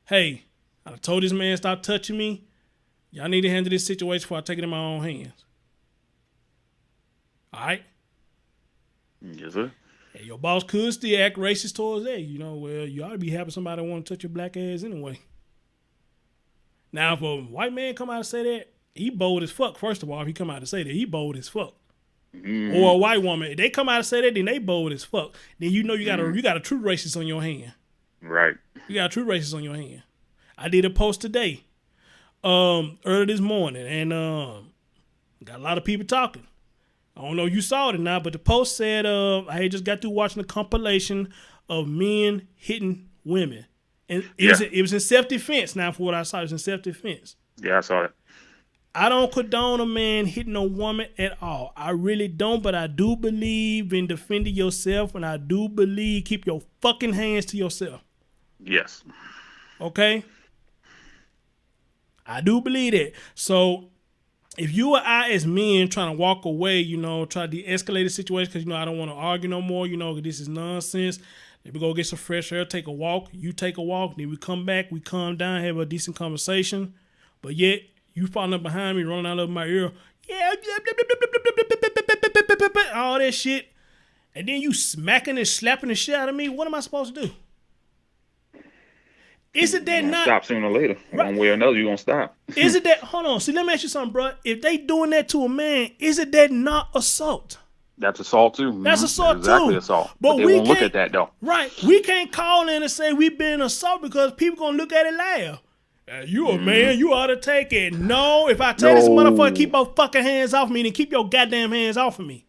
Hey, I told this man stop touching me. Y'all need to handle this situation before I take it in my own hands. All right? Yes, sir. And your boss could still act racist towards that. Well, you ought to be having somebody want to touch your black ass anyway. Now, if a white man come out and say that, he bold as fuck. First of all, if he come out and say that, he bold as fuck. Or a white woman, if they come out and say that, then they bold as fuck. Then you got a true racist on your hand. Right. You got a true racist on your hand. I did a post today, early this morning, and got a lot of people talking. I don't know if you saw it or not, but the post said I had just got through watching a compilation of men hitting women, and it was in self-defense. Now, for what I saw, it was in self-defense. Yeah, I saw it. I don't condone a man hitting a woman at all. I really don't, but I do believe in defending yourself, and I do believe keep your fucking hands to yourself. Yes. Okay? I do believe that. So, if you or I as men trying to walk away, try to de-escalate the situation because, I don't want to argue no more, this is nonsense. Then we go get some fresh air, take a walk. You take a walk. Then we come back, we calm down, have a decent conversation. But yet, you falling up behind me, running out of my ear. Yeah, all that shit. And then you smacking and slapping the shit out of me. What am I supposed to do? Is it that not... Stop sooner or later. Right. One way or another, you're going to stop. Is it that... Hold on. See, let me ask you something, bro. If they doing that to a man, is it that not assault? That's assault, too. That's assault, exactly too. Assault. But they won't look at that, though. Right. We can't call in and say we've been assault because people going to look at it laugh. You a man, you ought to take it. No, if I tell this motherfucker, keep your fucking hands off me, then keep your goddamn hands off of me.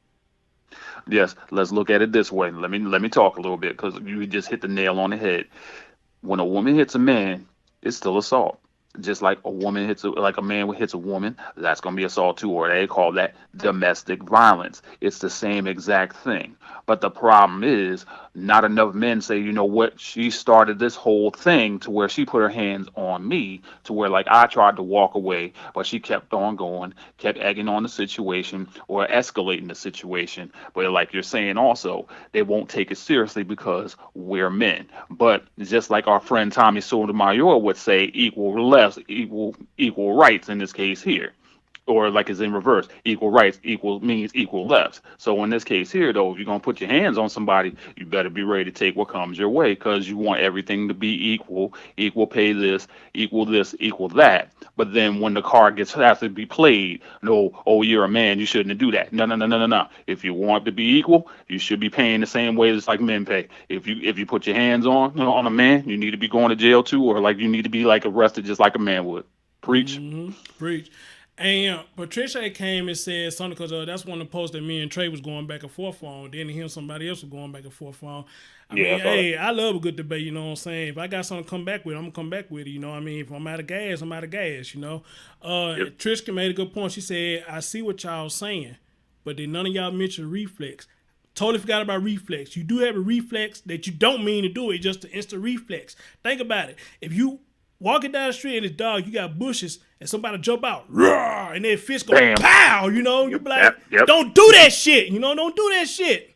Yes, let's look at it this way. Let me talk a little bit because you just hit the nail on the head. When a woman hits a man, it's still assault. Just like a woman like a man hits a woman, that's going to be assault too, or they call that domestic violence. It's the same exact thing. But the problem is, not enough men say, you know what, she started this whole thing to where she put her hands on me, to where like I tried to walk away, but she kept on going, kept egging on the situation or escalating the situation. But like you're saying also, they won't take it seriously because we're men. But just like our friend Tommy Sotomayor would say, equal rights in this case here. or like it's in reverse. Equal rights equal means equal lefts. So in this case here, though, if you're gonna put your hands on somebody, you better be ready to take what comes your way because you want everything to be equal. Equal pay this, equal that. But then when the card gets has to be played, no, oh you're a man, you shouldn't do that. No, no, no, no, no, no. If you want to be equal, you should be paying the same way as like men pay. If you put your hands on a man, you need to be going to jail too, or like you need to be like arrested just like a man would. Preach. Preach. And Patricia came and said something because that's one of the posts that me and Trey was going back and forth on. Then him, somebody else was going back and forth on. I Yeah, mean, I saw hey, I love a good debate, you know what I'm saying? If I got something to come back with, I'm going to come back with it, you know what I mean? If I'm out of gas, I'm out of gas, you know? Yep. Trishka made a good point. She said, I see what y'all saying, but then none of y'all mentioned reflex. Totally forgot about reflex. You do have a reflex that you don't mean to do it, just an instant reflex. Think about it. If you walking down the street and it's dark, you got bushes, and somebody jump out, roar, and their fist go Bam. pow, you know? You be like, Yep. don't do that shit, you know? Don't do that shit.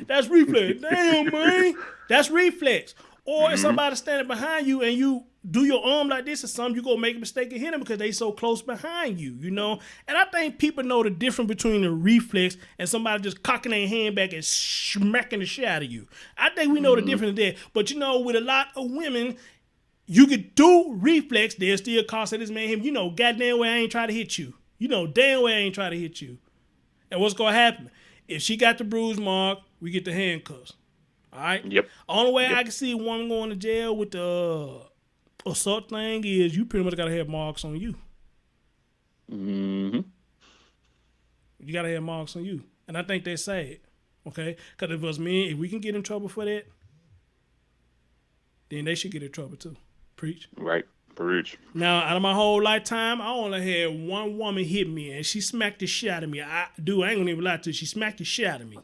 That's reflex. Damn, man. That's reflex. Or if somebody standing behind you and you do your arm like this or something, you gonna make a mistake and hit them because they so close behind you, you know? And I think people know the difference between a reflex and somebody just cocking their hand back and smacking the shit out of you. I think we know the difference there. But you know, with a lot of women, you could do reflex, they'll still cost this man him. You know, goddamn way I ain't try to hit you. You know, damn way I ain't try to hit you. And what's gonna happen? If she got the bruise mark, we get the handcuffs. All right? Yep. Only way Yep. I can see a woman going to jail with the assault thing is you pretty much gotta have marks on you. Mm-hmm. You gotta have marks on you. And I think they say it. Okay? Because if it was me, if we can get in trouble for that, then they should get in trouble too. Preach. Right. Preach. Now, out of my whole lifetime, I only had one woman hit me, and she smacked the shit out of me. I ain't gonna even lie to you. She smacked the shit out of me.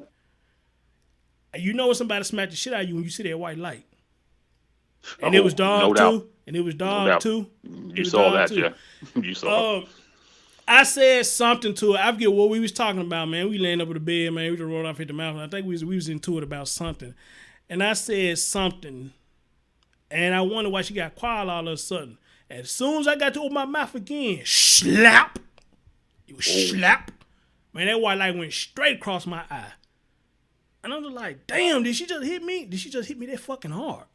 You know when somebody smacked the shit out of you when you see that white light. And it was dark no doubt. too. And it was dark doubt. too. You saw that, yeah. You saw it. I said something to her. I forget what we was talking about, man. We laying up in the bed, man. We just rolled off at the mouth. I think we was into it about something. And I said something. And I wonder why she got quiet all of a sudden. As soon as I got to open my mouth again, slap. It was slap. Man, that white light went straight across my eye. And I was like, damn, did she just hit me? Did she just hit me that fucking hard?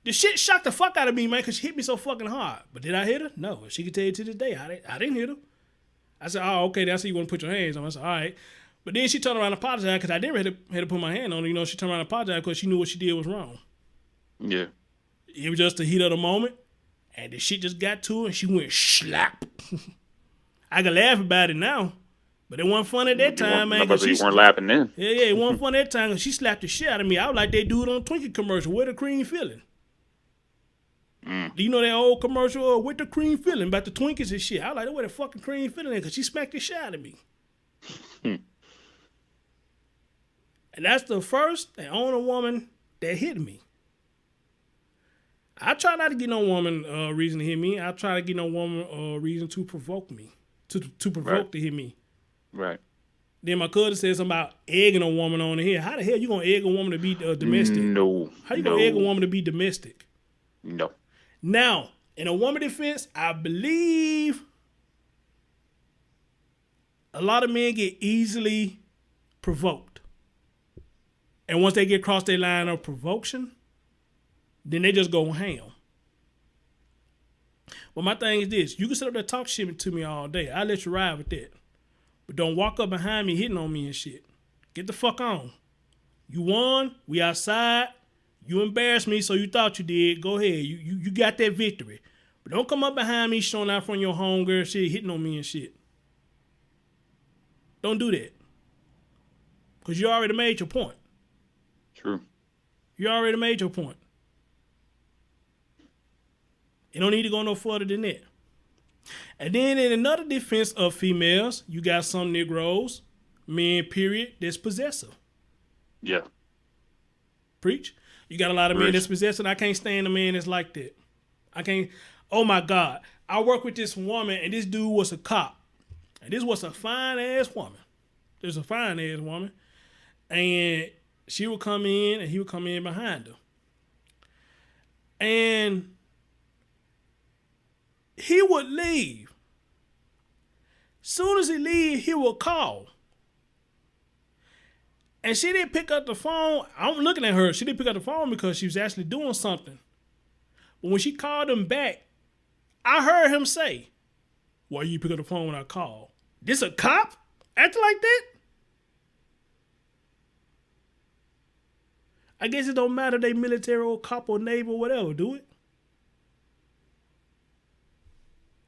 The shit shocked the fuck out of me, man, because she hit me so fucking hard. But did I hit her? No. She can tell you to this day, I didn't hit her. I said, oh, okay, that's how you want to put your hands on. I said, all right. But then she turned around and apologized because I didn't have to put my hand on her. You know, she turned around and apologized because she knew what she did was wrong. Yeah. It was just the heat of the moment. And the shit just got to her and she went slap. I can laugh about it now. But it wasn't funny at that time, man. You weren't laughing then. Yeah, it wasn't funny at that time because she slapped the shit out of me. I was like they do it on Twinkie commercial. Where the cream filling? Do you know that old commercial with the cream filling about the Twinkies and shit? I was like, where the fucking cream filling because she smacked the shit out of me. And that's the first and only woman that hit me. I try not to get no woman reason to hit me. I try to get no woman reason to provoke me. To provoke to hit me. Right. Then my cousin said something about egging a woman on the head. How the hell you gonna egg a woman to be domestic? No. How you gonna egg a woman to be domestic? No. Now, in a woman defense, I believe a lot of men get easily provoked. And once they get across their line of provocation, then they just go ham. But my thing is this. You can sit up there talk shit to me all day. I'll let you ride with that. But don't walk up behind me hitting on me and shit. Get the fuck on. You won. We outside. You embarrassed me, so you thought you did. Go ahead. You got that victory. But don't come up behind me showing out from your homegirl shit, hitting on me and shit. Don't do that. Because you already made your point. True. You already made your point. You don't need to go no further than that. And then in another defense of females, you got some Negroes, men, period, that's possessive. Yeah. Preach. You got a lot of men that's possessive. I can't stand a man that's like that. I can't. Oh my God. I work with this woman and this dude was a cop. And this was a fine ass woman. There's a fine ass woman. And she would come in and he would come in behind her. And he would leave. Soon as he leave, he would call. And she didn't pick up the phone. I'm looking at her. She didn't pick up the phone because she was actually doing something. But when she called him back, I heard him say, "Why you pick up the phone when I call? This a cop? Acting like that?" I guess it don't matter they military or cop or navy or whatever, do it?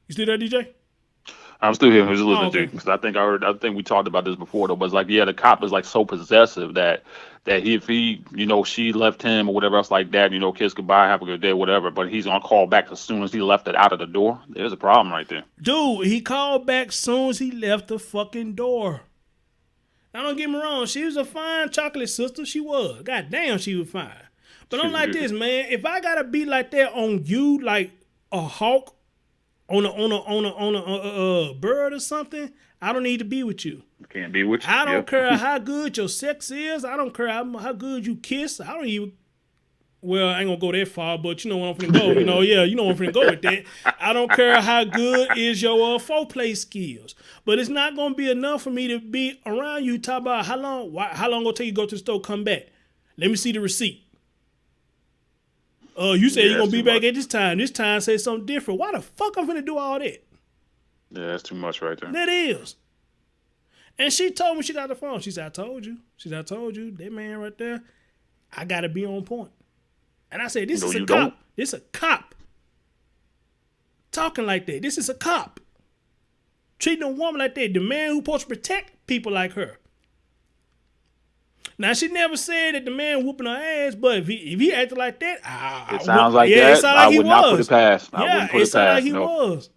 You still there, DJ? I'm still here. Just listening to okay. you because I think we talked about this before though. But it's like, yeah, the cop is like so possessive that if he, she left him or whatever else like that, kiss goodbye, have a good day, whatever. But he's gonna call back as soon as he left it out of the door. There's a problem right there. Dude, he called back soon as he left the fucking door. Now don't get me wrong, she was a fine chocolate sister. She was. God damn, she was fine. But I'm like this, man. If I gotta be like that on you, like a hawk on a bird or something, I don't need to be with you. Can't be with you. I don't care how good your sex is. I don't care how good you kiss. I don't even. Well, I ain't gonna go that far, but you know where I'm finna go. You know where I'm finna go with that. I don't care how good is your foreplay skills, but it's not gonna be enough for me to be around you. Talk about how long gonna take you to go to the store, come back. Let me see the receipt. You said you're gonna be back at this time. This time say something different. Why the fuck I'm finna do all that? Yeah, that's too much right there. That is. And she told me she got the phone. She said, I told you. That man right there, I gotta be on point. And I said, this is a cop. Don't. This a cop. Talking like that. This is a cop. Treating a woman like that. The man who's supposed to protect people like her. Now, she never said that the man whooping her ass, but if he acted like that, it sounds like that. It sounded like I would not put it past. I Yeah, wouldn't put it it sounded like past. he No. was.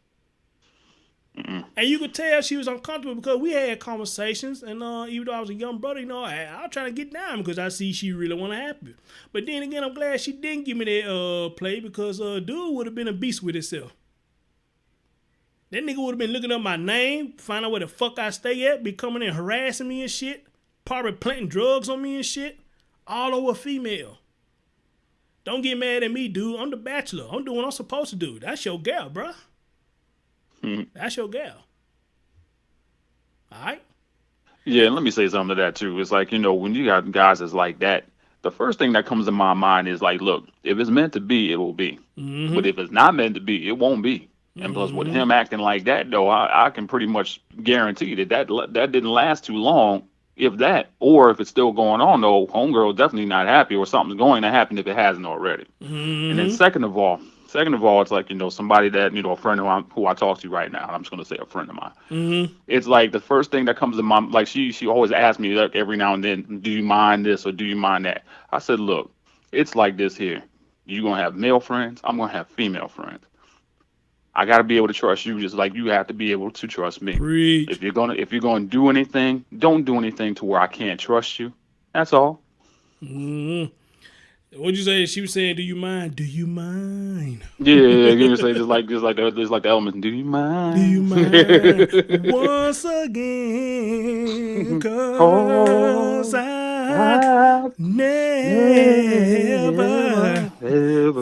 And you could tell she was uncomfortable because we had conversations, and even though I was a young brother, I was trying to get down because I see she really want to happen. But then again, I'm glad she didn't give me that play because dude would have been a beast with himself. That nigga would have been looking up my name, find out where the fuck I stay at, be coming in harassing me and shit, probably planting drugs on me and shit, all over a female. Don't get mad at me, dude. I'm the bachelor. I'm doing what I'm supposed to do. That's your gal, bruh. That's your gal. All right? Yeah, and let me say something to that too. It's like, when you got guys that's like that, the first thing that comes to my mind is like, look, if it's meant to be, it will be. Mm-hmm. But if it's not meant to be, it won't be. And plus, with him acting like that, though, I can pretty much guarantee that didn't last too long, if that. Or if it's still going on, though, homegirl definitely not happy, or something's going to happen if it hasn't already. Mm-hmm. And then second of all, it's like, somebody that, a friend who I talk to right now, I'm just going to say a friend of mine. Mm-hmm. It's like the first thing that comes to my, like she always asks me like every now and then, do you mind this or do you mind that? I said, look, it's like this here. You're going to have male friends. I'm going to have female friends. I got to be able to trust you just like you have to be able to trust me. Preach. If you're going to do anything, don't do anything to where I can't trust you. That's all. Mm-hmm. What'd you say? She was saying, do you mind? Do you mind? Yeah, you say just like the elements. Do you mind? Do you mind? Once again, cause I never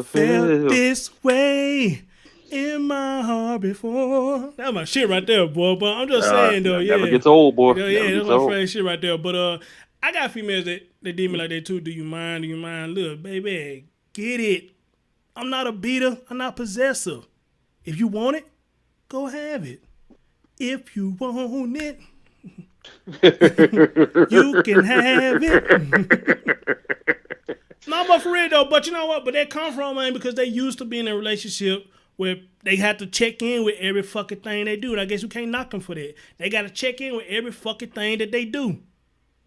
felt this way in my heart before. That's my shit right there, boy. But I'm just saying, though, yeah. Never gets old, boy. Yeah, that's my friend shit right there. But I got females that did me like that too. Do you mind? Do you mind? Look, baby, get it. I'm not a beater. I'm not possessive. If you want it, go have it. If you want it, you can have it. No, but for real though. But you know what? But that come from, man, because they used to be in a relationship where they have to check in with every fucking thing they do. And I guess you can't knock them for that. They got to check in with every fucking thing that they do.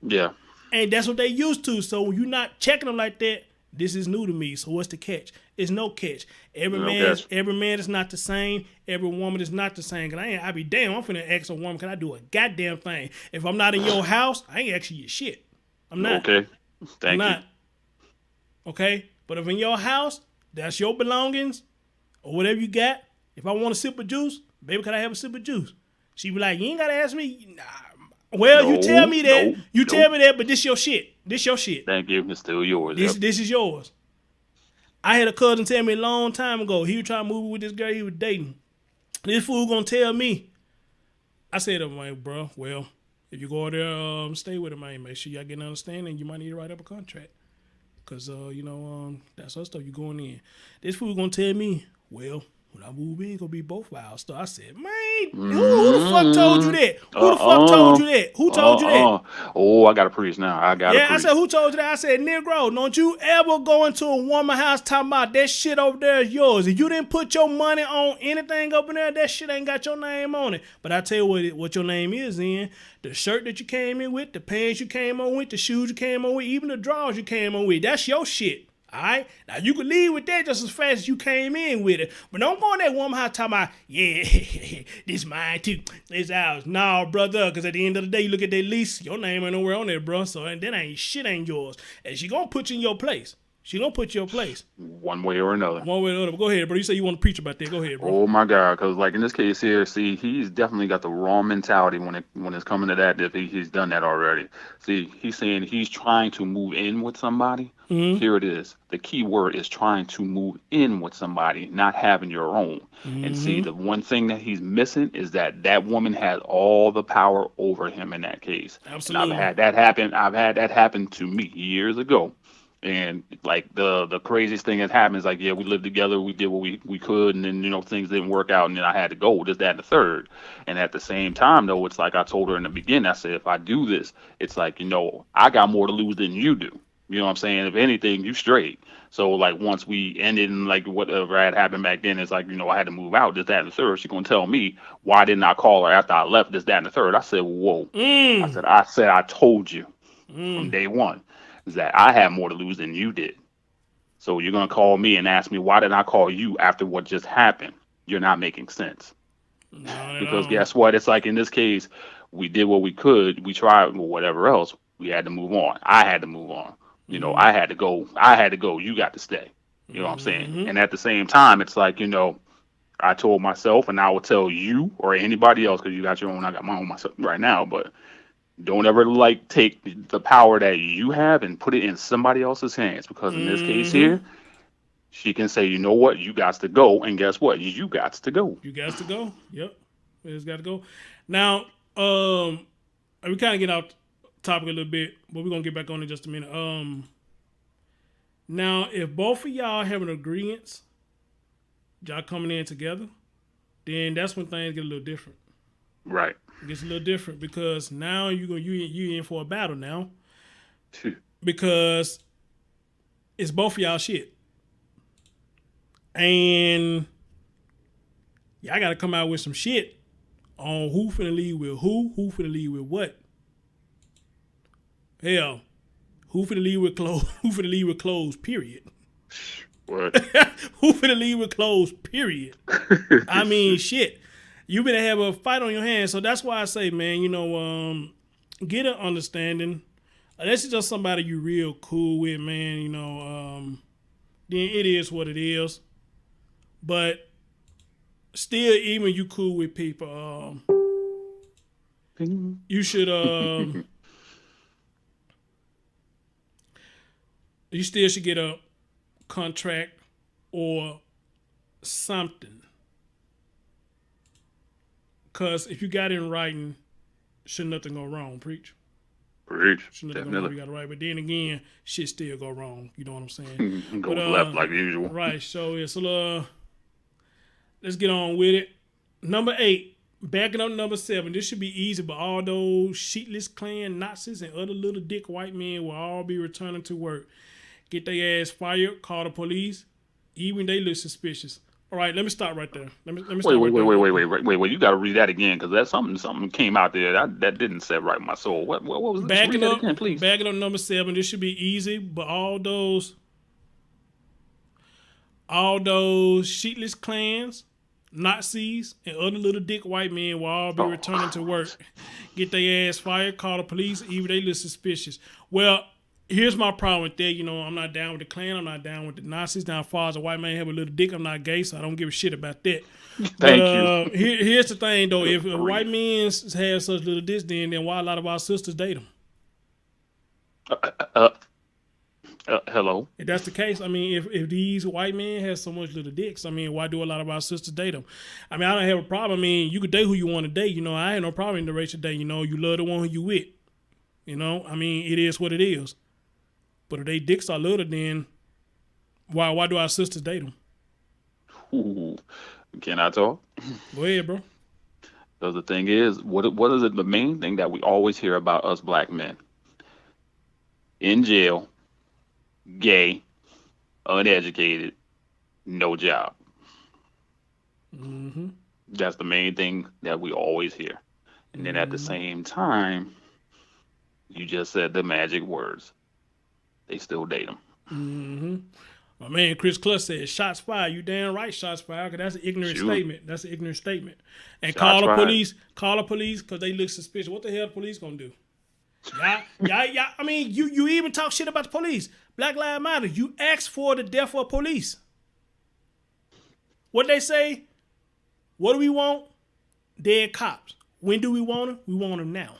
Yeah. And that's what they used to. So when you're not checking them like that, this is new to me. So what's the catch? It's no catch. Every man is not the same. Every woman is not the same. Cause I be damn, I'm finna ask a woman, can I do a goddamn thing? If I'm not in your house, I ain't asking you shit. I'm not. Okay. Thank you. Okay? But if in your house, that's your belongings or whatever you got. If I want a sip of juice, baby, can I have a sip of juice? She be like, you ain't gotta ask me. Nah. Well, you tell me that. Tell me that, but this your shit. This your shit. Thank you. It's still yours. This is yours. I had a cousin tell me a long time ago, he was trying to move with this girl he was dating. This fool gonna tell me. I said to him, like, bro, well, if you go there, stay with him, man. Make sure y'all get an understanding. You might need to write up a contract. Cause that's her stuff. You going in. This fool gonna tell me, well, when I move in, gonna be both of our stuff. I said, man, who the fuck told you that? Who the fuck told you that? Who told you that? Oh, I gotta preach now. I gotta Yeah, I preach. said, who told you that? I said, Negro, don't you ever go into a woman house talking about that shit over there is yours. If you didn't put your money on anything up in there, that shit ain't got your name on it. But I tell you what your name is in. The shirt that you came in with, the pants you came on with, the shoes you came on with, even the drawers you came on with. That's your shit. All right? Now, you can leave with that just as fast as you came in with it. But don't go in that woman house talking about, yeah, this mine too. This ours. No, brother, because at the end of the day, you look at that lease, your name ain't nowhere on there, bro. So that ain't shit ain't yours. And she going to put you in your place. She going to put you in your place. One way or another. One way or another. But go ahead, bro. You say you want to preach about that. Go ahead, bro. Oh my God, because like in this case here, see, he's definitely got the wrong mentality when it's coming to that. If he's done that already. See, he's saying he's trying to move in with somebody. Mm-hmm. Here it is. The key word is trying to move in with somebody, not having your own. Mm-hmm. And see, the one thing that he's missing is that woman has all the power over him in that case. Absolutely. And I've had that happen. I've had that happen to me years ago. And like the craziest thing that happened is like, yeah, we lived together, we did what we could, and then things didn't work out, and then I had to go, this, that, and the third. And at the same time, though, it's like I told her in the beginning, I said, if I do this, it's like, I got more to lose than you do. You know what I'm saying? If anything, you straight. So like once we ended and like whatever had happened back then, it's like, I had to move out, this, that, and the third. She's gonna tell me, why didn't I call her after I left, this, that, and the third? I said, whoa. I said I told you from day one is that I had more to lose than you did. So you're going to call me and ask me, why did I call you after what just happened? You're not making sense. Because guess what? It's like in this case, we did what we could. We tried whatever else. We had to move on. I had to move on. I had to go. You got to stay. You know what I'm saying? And at the same time, it's like, I told myself, and I will tell you or anybody else, because you got your own, I got my own myself right now, but don't ever take the power that you have and put it in somebody else's hands, because in this case here, she can say, you know what, you got to go, and guess what, you got to go. You got to go. Yep, you just got to go. Now, we kind of get off topic a little bit, but we're gonna get back on in just a minute. Now, if both of y'all have an agreement, y'all coming in together, then that's when things get a little different. Right. It gets a little different because now you in for a battle now, because it's both of y'all shit, and y'all got to come out with some shit on who finna leave with who finna leave with what. Hell, who finna leave with clothes? Who finna leave with clothes? Period. What? Who finna leave with clothes? Period. I mean, shit. You better have a fight on your hands. So that's why I say, man, get an understanding. Unless it's just somebody you real cool with, man, then it is what it is. But still, even you cool with people, you should, you still should get a contract or something. Because if you got it in writing, should nothing go wrong, preach. Should nothing go wrong, you got it right. But then again, shit still go wrong. You know what I'm saying? Go left like usual. Right, so it's let's get on with it. Number 8, backing up number 7. This should be easy, but all those sheetless Klan Nazis and other little dick white men will all be returning to work. Get their ass fired, call the police, even they look suspicious. All right, let me stop right there. Let me stop Wait. You got to read that again, because that's something came out there that didn't set right with my soul. What was this? Backing read that up again, please. Backing up number 7. This should be easy, but all those sheetless clans, Nazis, and other little dick white men will all be returning to work. Get their ass fired, call the police, even they look suspicious. Well, here's my problem with that. I'm not down with the Klan. I'm not down with the Nazis. Now, as far as a white man have a little dick, I'm not gay, so I don't give a shit about that. Thank you. Here's the thing, though. If a white men have such little dicks, then why a lot of our sisters date them? Hello. If that's the case, I mean, if these white men have so much little dicks, I mean, why do a lot of our sisters date them? I mean, I don't have a problem. I mean, you could date who you want to date. You know, I ain't no problem in the racial date. You know, you love the one who you with. You know, I mean, it is what it is. But if they dicks are little, then why do our sisters date them? Ooh, can I talk? Go ahead, bro. Because the thing is, what is it? The main thing that we always hear about us black men in jail, gay, uneducated, no job. Mm-hmm. That's the main thing that we always hear. And then at the same time, you just said the magic words. They still date them. Mm-hmm. My man Chris Cluss said, "Shots fired." You damn right, shots fired. Cause that's an ignorant Shoot. statement. That's an ignorant statement. And Shots call the fired. police. Call the police because they look suspicious. What the hell the police gonna do? Yeah. I mean, you even talk shit about the police. Black Lives Matter. You asked for the death of police. What they say? What do we want? Dead cops. When do we want them? We want them now.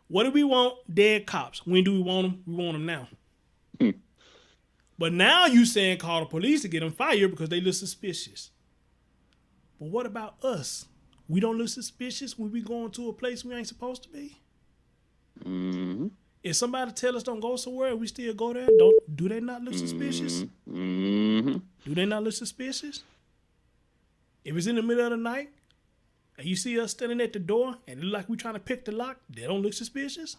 What do we want? Dead cops. When do we want them? We want them now. But now you saying call the police to get them fired because they look suspicious. But what about us? We don't look suspicious when we going to a place we ain't supposed to be? Mm-hmm. If somebody tell us don't go somewhere, we still go there. Do they not look suspicious? Mm-hmm. Do they not look suspicious? If it's in the middle of the night and you see us standing at the door and it look like we trying to pick the lock, they don't look suspicious.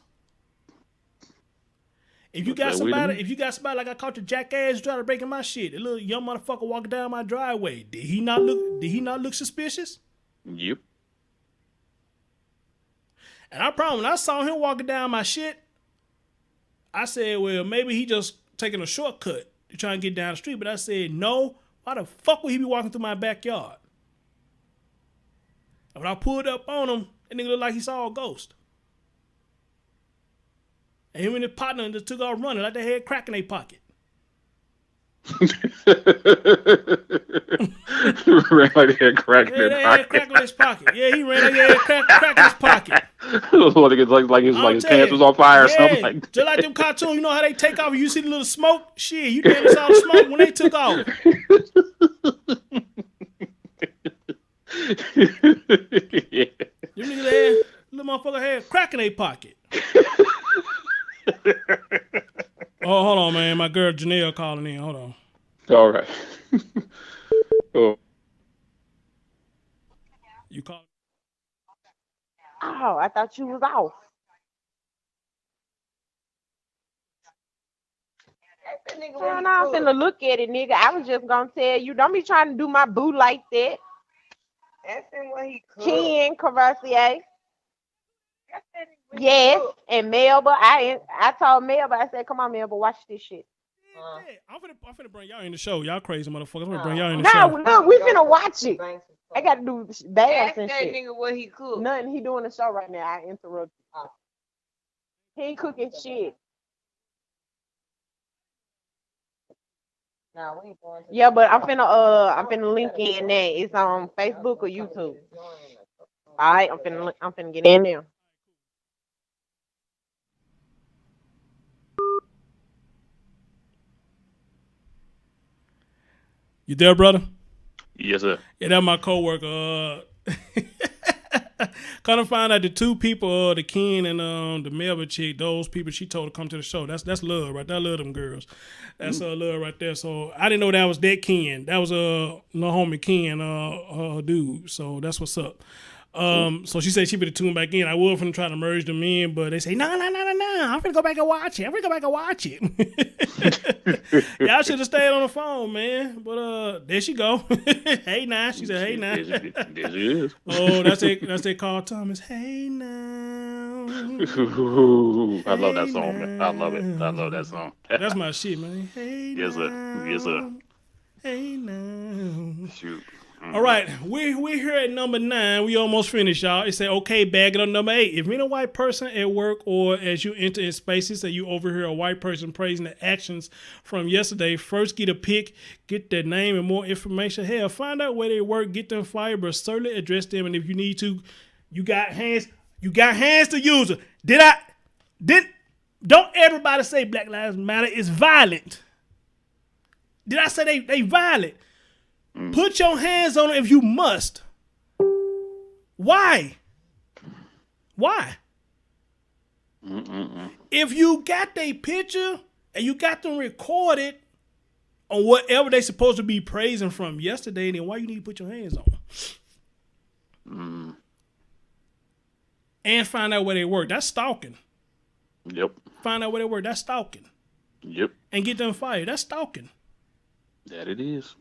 If you got somebody like I caught the jackass trying to break in my shit, a little young motherfucker walking down my driveway, did he not look suspicious? Yep. And I promise, when I saw him walking down my shit, I said, well, maybe he just taking a shortcut to try and get down the street. But I said, no, why the fuck would he be walking through my backyard? And when I pulled up on him, that nigga looked like he saw a ghost. And him and his partner just took off running like they had crack in their pocket. Ran like they had crack in Yeah, they had crack in his pocket. Yeah, he ran like he had crack in his pocket. like his pants was on fire or something like that. Just like them cartoons, you know how they take off and you see the little smoke? Shit, you damn saw the smoke when they took off. Yeah. Them niggas had, little motherfucker had crack in their pocket. Oh, hold on, man. My girl Janelle calling in. Hold on. All right. Oh. You call? Oh, I thought you was off. Well, no, I'm finna look at it, nigga. I was just gonna tell you, don't be trying to do my boo like that. Ask him what he cooked. Ken Cavassier. Yes, and Melba. I told Melba, I said, come on, Melba, watch this shit. I'm finna bring y'all in the show. Y'all crazy motherfuckers. I'm gonna bring y'all in the No, show. look, we finna watch it. I gotta do baths Ask and that shit. nigga what he cooked. Nothing, he doing the show right now. I interrupted. He ain't cooking shit. Nah, we ain't going to. Yeah, but I'm finna link in there. It's on Facebook or YouTube. All right, I'm finna get in there. You there, brother? Yes, sir. Yeah, that's my coworker. Kind of find out the two people, the Ken and the Melba chick, those people she told to come to the show. That's love right there. I love them girls. That's love right there. So I didn't know that was that Ken. That was no homie Ken, her dude. So that's what's up. So she said she better tune back in. I was finna try to merge them in, but they say no. I'm finna go back and watch it. Y'all should have stayed on the phone, man. But there she go. Hey now, she said, hey now. There she is. Oh, that's it. Carl Thomas. Hey now. I love that song, man. I love it. I love that song. That's my shit, man. Hey Yes, sir. now. Yes, sir. Hey now. Shoot. All right, we're here at number 9. We almost finished, y'all. It said, okay, bag it on number 8. If you're a white person at work or as you enter in spaces and you overhear a white person praising the actions from yesterday, first get a pic, get their name and more information. Hell, find out where they work, get them fired, but certainly address them. And if you need to, you got hands to use it. Then don't everybody say Black Lives Matter is violent. Did I say they violent? Put your hands on it if you must. Why? Why? If you got their picture and you got them recorded on whatever they supposed to be praising from yesterday, then why you need to put your hands on them? And find out where they work. That's stalking. Yep. Find out where they work. That's stalking. Yep. And get them fired. That's stalking. That it is.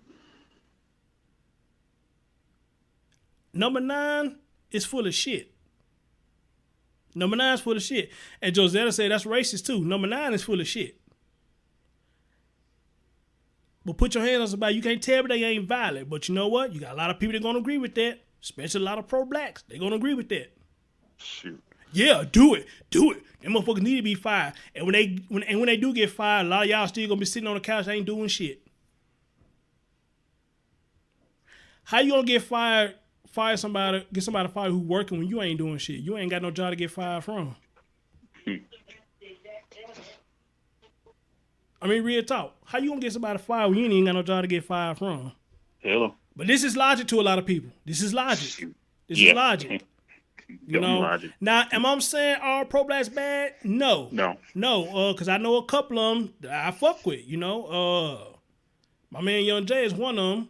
Number 9 is full of shit. Number 9 is full of shit. And Josetta said that's racist too. Number 9 is full of shit. But put your hands on somebody. You can't tell me they ain't violent. But you know what? You got a lot of people that gonna agree with that. Especially a lot of pro-blacks. They gonna agree with that. Shoot. Yeah, do it. Do it. Them motherfuckers need to be fired. And when they do get fired, a lot of y'all still gonna be sitting on the couch ain't doing shit. How you gonna get fired? Fire somebody, get somebody fired who working when you ain't doing shit. You ain't got no job to get fired from. I mean, real talk. How you gonna get somebody fired when you ain't even got no job to get fired from? Hello. But this is logic to a lot of people. This is logic. This is logic. You know. Logic. Now, am I saying all pro-blacks bad? No. No. Because I know a couple of them that I fuck with. You know, my man Young Jay is one of them.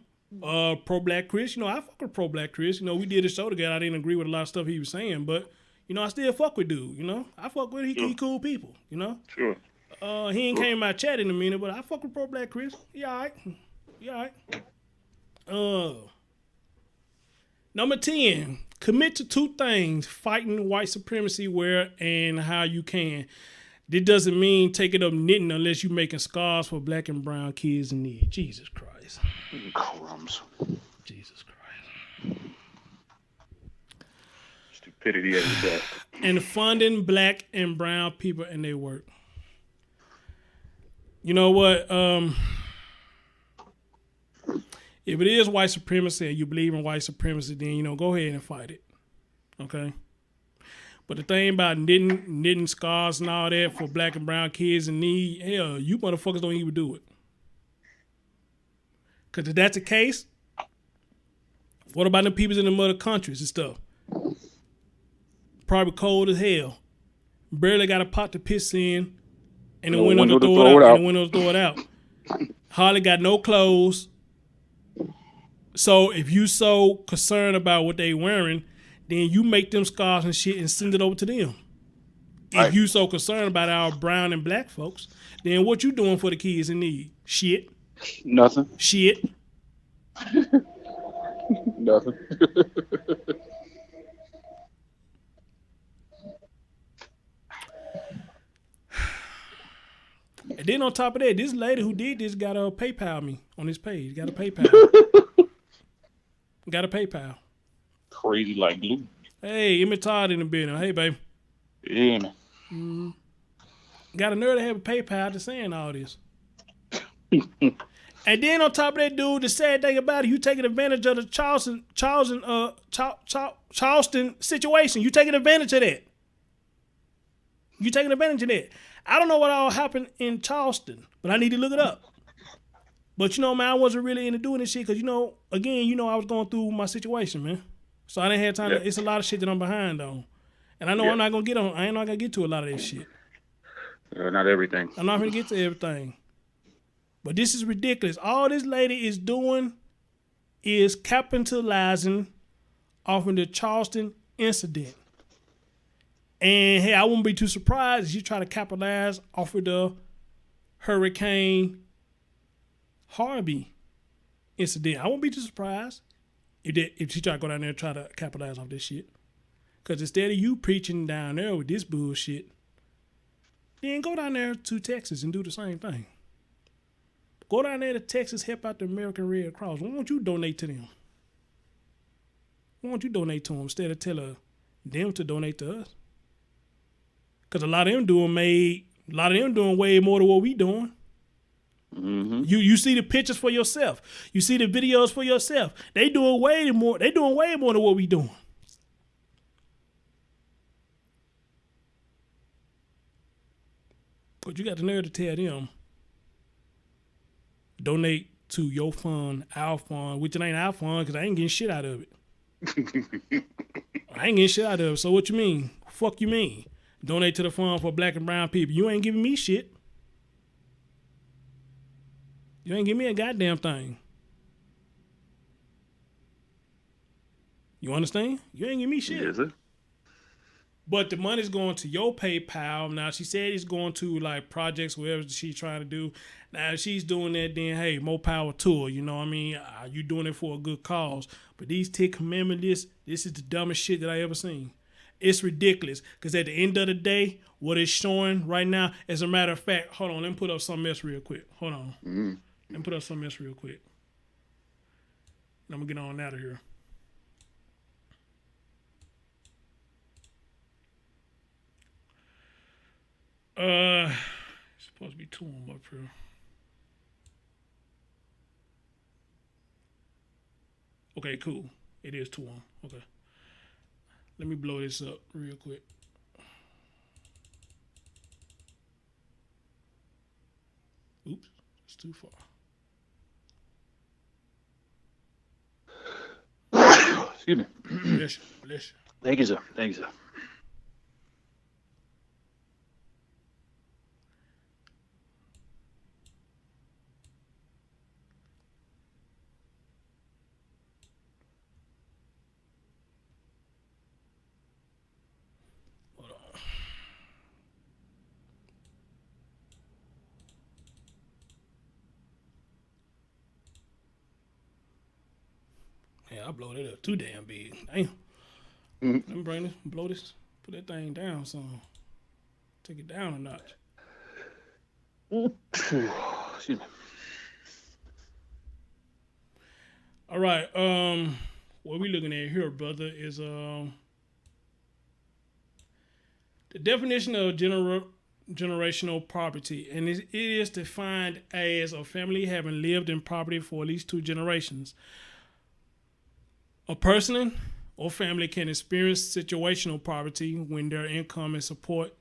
Pro-black Chris, you know, I fuck with pro-black Chris. You know, we did a show together. I didn't agree with a lot of stuff he was saying, but you know, I still fuck with dude. You know, I fuck with he cool people. You know, Sure. He ain't came in my chat in a minute, but I fuck with pro-black Chris. He all right. Number 10, commit to 2 things: fighting white supremacy where and how you can. This doesn't mean taking up knitting unless you're making scarves for black and brown kids in need. Jesus Christ. Crumbs. Jesus Christ. Stupidity at its best. And funding black and brown people and their work. You know what? If it is white supremacy and you believe in white supremacy, then, you know, go ahead and fight it. Okay? But the thing about knitting scarves and all that for black and brown kids in need, hell, you motherfuckers don't even do it. Because if that's the case, what about the people in the other countries and stuff? Probably cold as hell. Barely got a pot to piss in, and the window to throw it out. And the window to throw it out. Hardly got no clothes. So if you so concerned about what they wearing, then you make them scarves and shit and send it over to them. Right. If you so concerned about our brown and black folks, then what you doing for the kids in need? Shit. Nothing. Shit. Nothing. And then on top of that, this lady who did this got a PayPal me on this page. Got a PayPal. Got a PayPal. Crazy like glue. Hey, Emmett Todd in the building. Hey, babe. Yeah, man. Got a nerve to have a PayPal to saying all this. And then on top of that, dude, the sad thing about it, you taking advantage of the Charleston situation. You taking advantage of that. You taking advantage of that. I don't know what all happened in Charleston, but I need to look it up. But you know, man, I wasn't really into doing this shit because, you know, again, you know, I was going through my situation, man. So I didn't have time to, it's a lot of shit that I'm behind on. And I know I'm not going to get on, I ain't not going to get to a lot of this shit. Not everything. I'm not going to get to everything. But this is ridiculous. All this lady is doing is capitalizing off of the Charleston incident. And hey, I wouldn't be too surprised if you try to capitalize off of the Hurricane Harvey incident. I won't be too surprised if she try to go down there and try to capitalize off this shit. Because instead of you preaching down there with this bullshit, then go down there to Texas and do the same thing. Go down there to Texas, help out the American Red Cross. Why don't you donate to them? Why don't you donate to them instead of telling them to donate to us? Because a lot of them doing way more than what we doing. Mm-hmm. You see the pictures for yourself. You see the videos for yourself. They doing way more than what we doing. But you got the nerve to tell them, donate to your fund, our fund, which it ain't our fund because I ain't getting shit out of it. I ain't getting shit out of it. So what you mean? Fuck you mean? Donate to the fund for black and brown people. You ain't giving me shit. You ain't giving me a goddamn thing. You understand? You ain't giving me shit. Yes, sir. But the money's going to your PayPal. Now, she said it's going to like projects, whatever she's trying to do. Now, if she's doing that, then hey, more power to her. You know what I mean? You doing it for a good cause. But these 10 commandments, this is the dumbest shit that I ever seen. It's ridiculous. Because at the end of the day, what it's showing right now, as a matter of fact, hold on, let me put up something else real quick. Hold on. Let me put up something else real quick. I'm going to get on out of here. It's supposed to be 2 on up here. Okay, cool. It is 2 on. Okay. Let me blow this up real quick. Oops, it's too far. Excuse me. Bless you. Bless you. Thank you, sir. Thank you, sir. Hold on. Yeah, I blow that up too damn big. Damn. Let me bring this, blow this, put that thing down some. Take it down a notch. Excuse me. All right. What we looking at here, brother, is the definition of generational property, and it is defined as a family having lived in property for at least 2 generations. A person or family can experience situational poverty when their income and support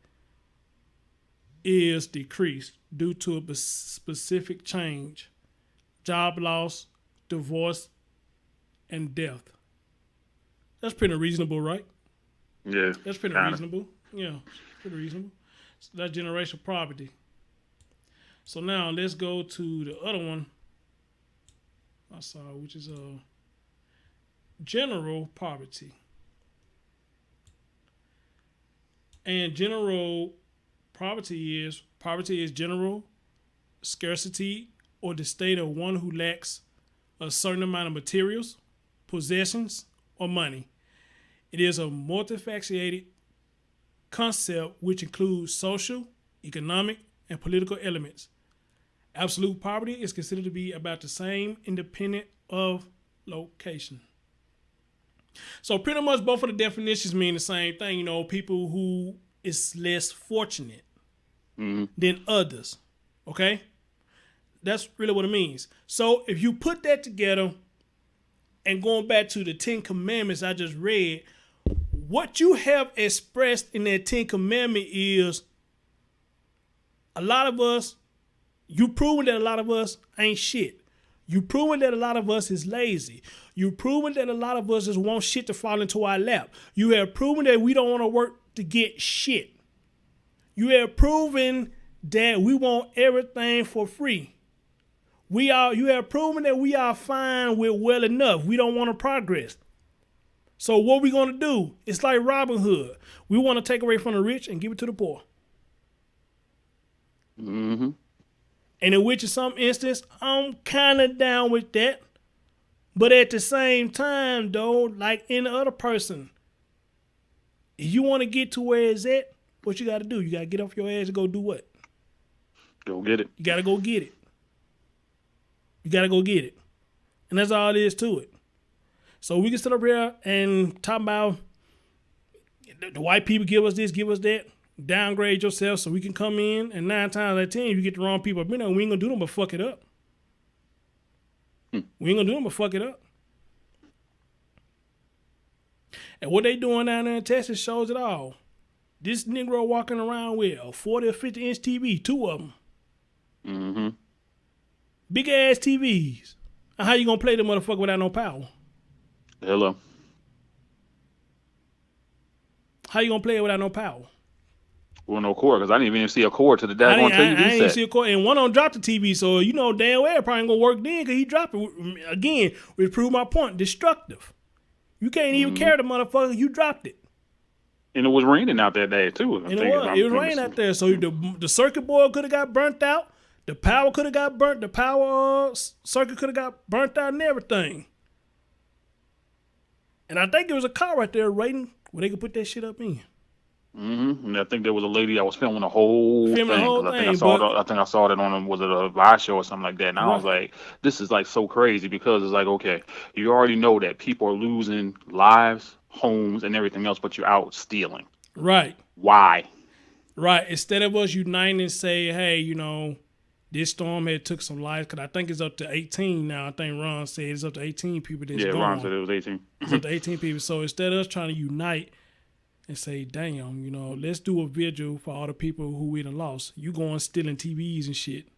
is decreased due to a specific change, job loss, divorce, and death. That's pretty reasonable, right? Yeah. That's pretty kinda. reasonable. Yeah, pretty reasonable. So that's generational property. So now let's go to the other one I saw, which is general poverty. And general poverty is general scarcity or the state of one who lacks a certain amount of materials, possessions, or money. It is a multifaceted concept which includes social, economic, and political elements. Absolute poverty is considered to be about the same independent of location. So pretty much both of the definitions mean the same thing. You know, people who is less fortunate than others. Okay? That's really what it means. So if you put that together and going back to the 10 commandments I just read, what you have expressed in that 10 commandment is a lot of us, you proving that a lot of us ain't shit. You proving that a lot of us is lazy. You proving that a lot of us just want shit to fall into our lap. You have proven that we don't want to work to get shit. You have proven that we want everything for free. You have proven that we are fine with well enough. We don't want to progress. So what we going to do? It's like Robin Hood. We want to take away from the rich and give it to the poor. Mm-hmm. And in which in some instance, I'm kind of down with that. But at the same time, though, like in the other person, if you want to get to where it's at, what you got to do? You got to get off your ass and go do what? Go get it. You got to go get it. You got to go get it. And that's all there is to it. So we can sit up here and talk about the white people give us this, give us that. Downgrade yourself so we can come in, and 9 times out of 10, you get the wrong people. You know, we ain't gonna do them but fuck it up. We ain't gonna do them but fuck it up. And what they doing down there in Texas shows it all. This Negro walking around with a 40 or 50 inch TV, two of them. Mm-hmm. Big ass TVs. And how you gonna play the motherfucker without no power? Hello. How you gonna play it without no power? Well, no cord, because I didn't even see a cord to the I daggone didn't TV even set. see a cord. And one on dropped the TV, so you know damn well it probably ain't gonna work then because he dropped it. Again, which proved my point. Destructive. You can't even carry the motherfucker. You dropped it. And it was raining out that day too. And it was raining out there, so the circuit board could have got burnt out. The power could have got burnt. The power circuit could have got burnt out and everything. And I think it was a car right there waiting where they could put that shit up in. Mm-hmm. And I think there was a lady that was filming the whole Filming the thing. whole 'Cause thing, I think I saw that on was it a live show or something like that. And I was like, this is like so crazy because it's like, okay, you already know that people are losing lives, homes, and everything else, but you're out stealing. Right. Why? Right. Instead of us uniting and say, hey, you know, this storm had took some lives, because I think it's up to 18 now. I think Ron said it's up to 18 people that's gone. Ron said it was 18. It's up to 18 people. So instead of us trying to unite and say, damn, you know, let's do a vigil for all the people who we done lost. You going stealing TVs and shit.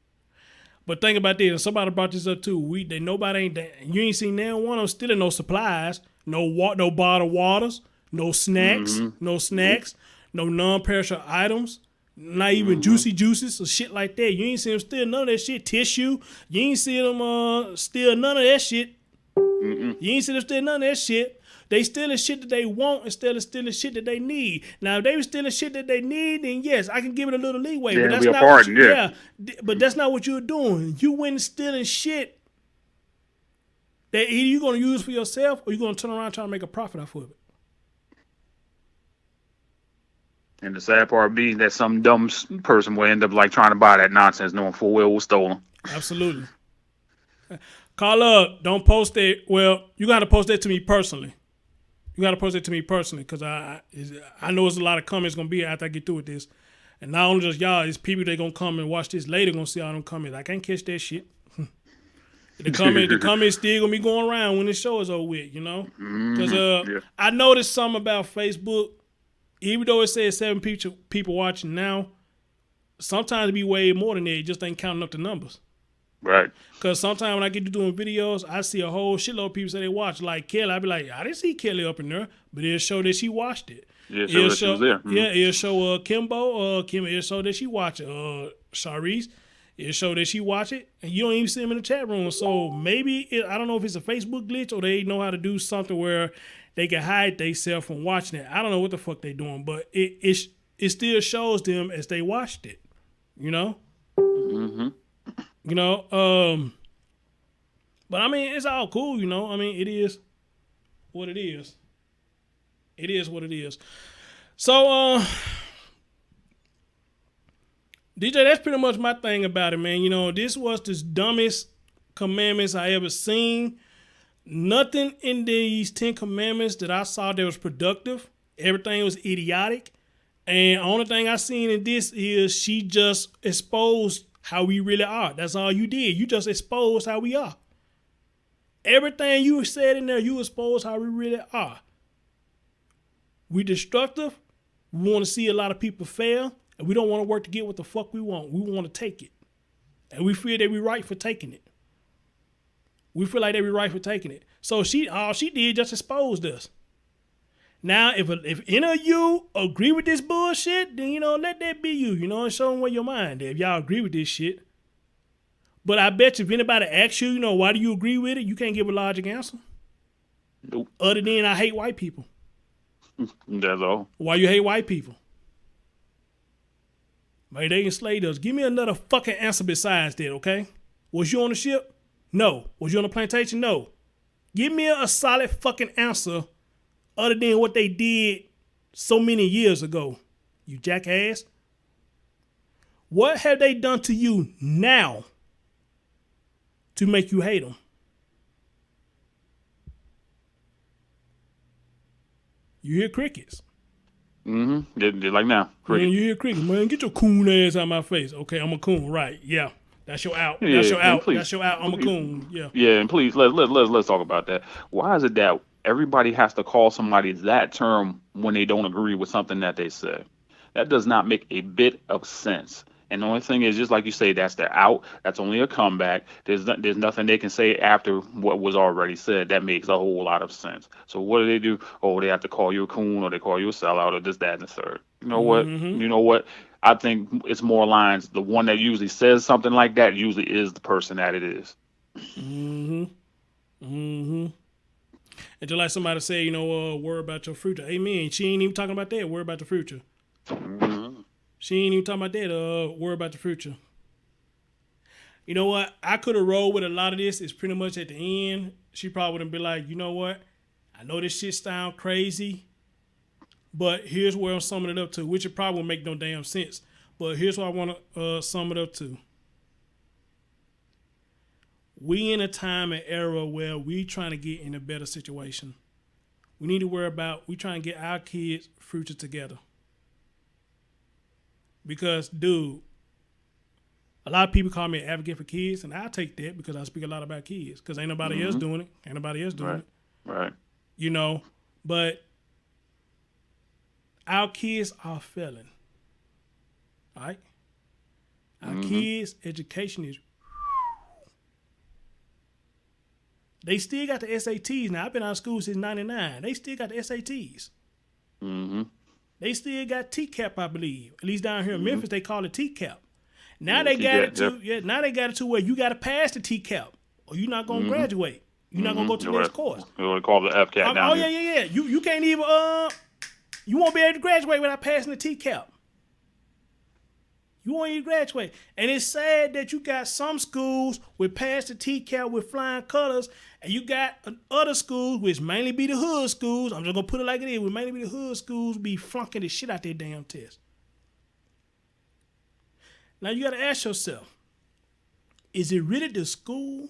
But think about this. Somebody brought this up too. You ain't seen now one of them stealing no supplies, no bottled waters, no snacks, no non-perishable items, not even juicy juices or shit like that. You ain't see them steal none of that shit. Tissue. You ain't see them steal none of that shit. You ain't see them steal none of that shit. They stealing shit that they want instead of stealing shit that they need. Now, if they were stealing shit that they need, then yes, I can give it a little leeway. Yeah, but that's be a not pardon, what yeah. But that's not what you're doing. You went stealing shit that either you're going to use for yourself or you're going to turn around trying to make a profit off of it. And the sad part being that some dumb person will end up like trying to buy that nonsense knowing full well it was stolen. Absolutely. Call up. Don't post it. Well, you got to post that to me personally. You got to post it to me personally because I know there's a lot of comments going to be after I get through with this. And not only just y'all, it's people that going to come and watch this later going to see all them comments. I can't catch that shit. The comments still going to be going around when the show is over with, you know? Because I noticed something about Facebook. Even though it says 7 people watching now, sometimes it be way more than that. It just ain't counting up the numbers. Right. Because sometimes when I get to doing videos, I see a whole shitload of people say they watch. Like Kelly, I be like, I didn't see Kelly up in there, but it'll show that she watched it. Yeah, it'll show that she was there. Yeah, it'll show Kimbo, Kim, it'll show that she watch it. Sharice, it'll show that she watch it, and you don't even see them in the chat room. So maybe, I don't know if it's a Facebook glitch or they know how to do something where they can hide themselves from watching it. I don't know what the fuck they doing, but it still shows them as they watched it, you know? Mm-hmm. You know, but I mean, it's all cool, you know. I mean, it is what it is. It is what it is. So, DJ, that's pretty much my thing about it, man. You know, this was the dumbest commandments I ever seen. Nothing in these 10 commandments that I saw that was productive. Everything was idiotic. And the only thing I seen in this is she just exposed how we really are. That's all you did. You just exposed how we are. Everything you said in there, you exposed how we really are. We destructive. We want to see a lot of people fail. And we don't want to work to get what the fuck we want. We want to take it. And we feel that we're right for taking it. We feel like they were right for taking it. So all she did just exposed us. Now, if any of you agree with this bullshit, then, you know, let that be you, you know, and show them where your mind is if y'all agree with this shit. But I bet you if anybody asks you, you know, why do you agree with it, you can't give a logic answer. Nope. Other than I hate white people. That's all. Why you hate white people? Maybe they enslaved us. Give me another fucking answer besides that, okay? Was you on the ship? No. Was you on the plantation? No. Give me a solid fucking answer other than what they did so many years ago, you jackass. What have they done to you now to make you hate them? You hear crickets. Mm-hmm. They're like now. Man, you hear crickets. Man, get your coon ass out of my face. Okay, I'm a coon, right. Yeah. That's your out. That's your out. Please, that's your out. I'm a coon. Yeah. Yeah, and please let's talk about that. Why is it that everybody has to call somebody that term when they don't agree with something that they say? That does not make a bit of sense. And the only thing is, just like you say, that's their out. That's only a comeback. There's nothing they can say after what was already said that makes a whole lot of sense. So what do they do? Oh, they have to call you a coon, or they call you a sellout, or this, that, and the third. You know what? Mm-hmm. You know what? I think it's more lines. The one that usually says something like that usually is the person that it is. Mm-hmm. Mm-hmm. And just like somebody say, worry about your future. Amen. She ain't even talking about that. Worry about the future. Hmm. She ain't even talking about that. Worry about the future. You know what? I could have rolled with a lot of this. It's pretty much at the end. She probably would have been like, you know what? I know this shit sound crazy, but here's where I'm summing it up to, which it probably will make no damn sense. But here's what I want to sum it up to. We in a time and era where we trying to get in a better situation. We need to worry about, we trying to get our kids' future together. Because, dude, a lot of people call me an advocate for kids, and I take that because I speak a lot about kids. Because ain't nobody else Hmm. doing it. Ain't nobody else doing Right. it. Right. You know, but our kids are failing. All right? Our Hmm. kids' education is. They still got the SATs. Now, I've been out of school since 99. They still got the SATs. Hmm. They still got TCAP, I believe. At least down here in Hmm. Memphis, they call it TCAP. Now Yeah. they Keep got that. it to now they got it to where you got to pass the TCAP or you're not gonna Hmm. graduate. You're not gonna go to the Mm-hmm. next course. What they call the FCAT down Oh yeah, here. yeah, yeah. You can't even you won't be able to graduate without passing the TCAP. You won't even graduate. And it's sad that you got some schools with pass the TCAP with flying colors, and you got other schools, which mainly be the hood schools. I'm just gonna put it like it is, which mainly be the hood schools, be flunking the shit out their damn test. Now you gotta ask yourself, is it really the school,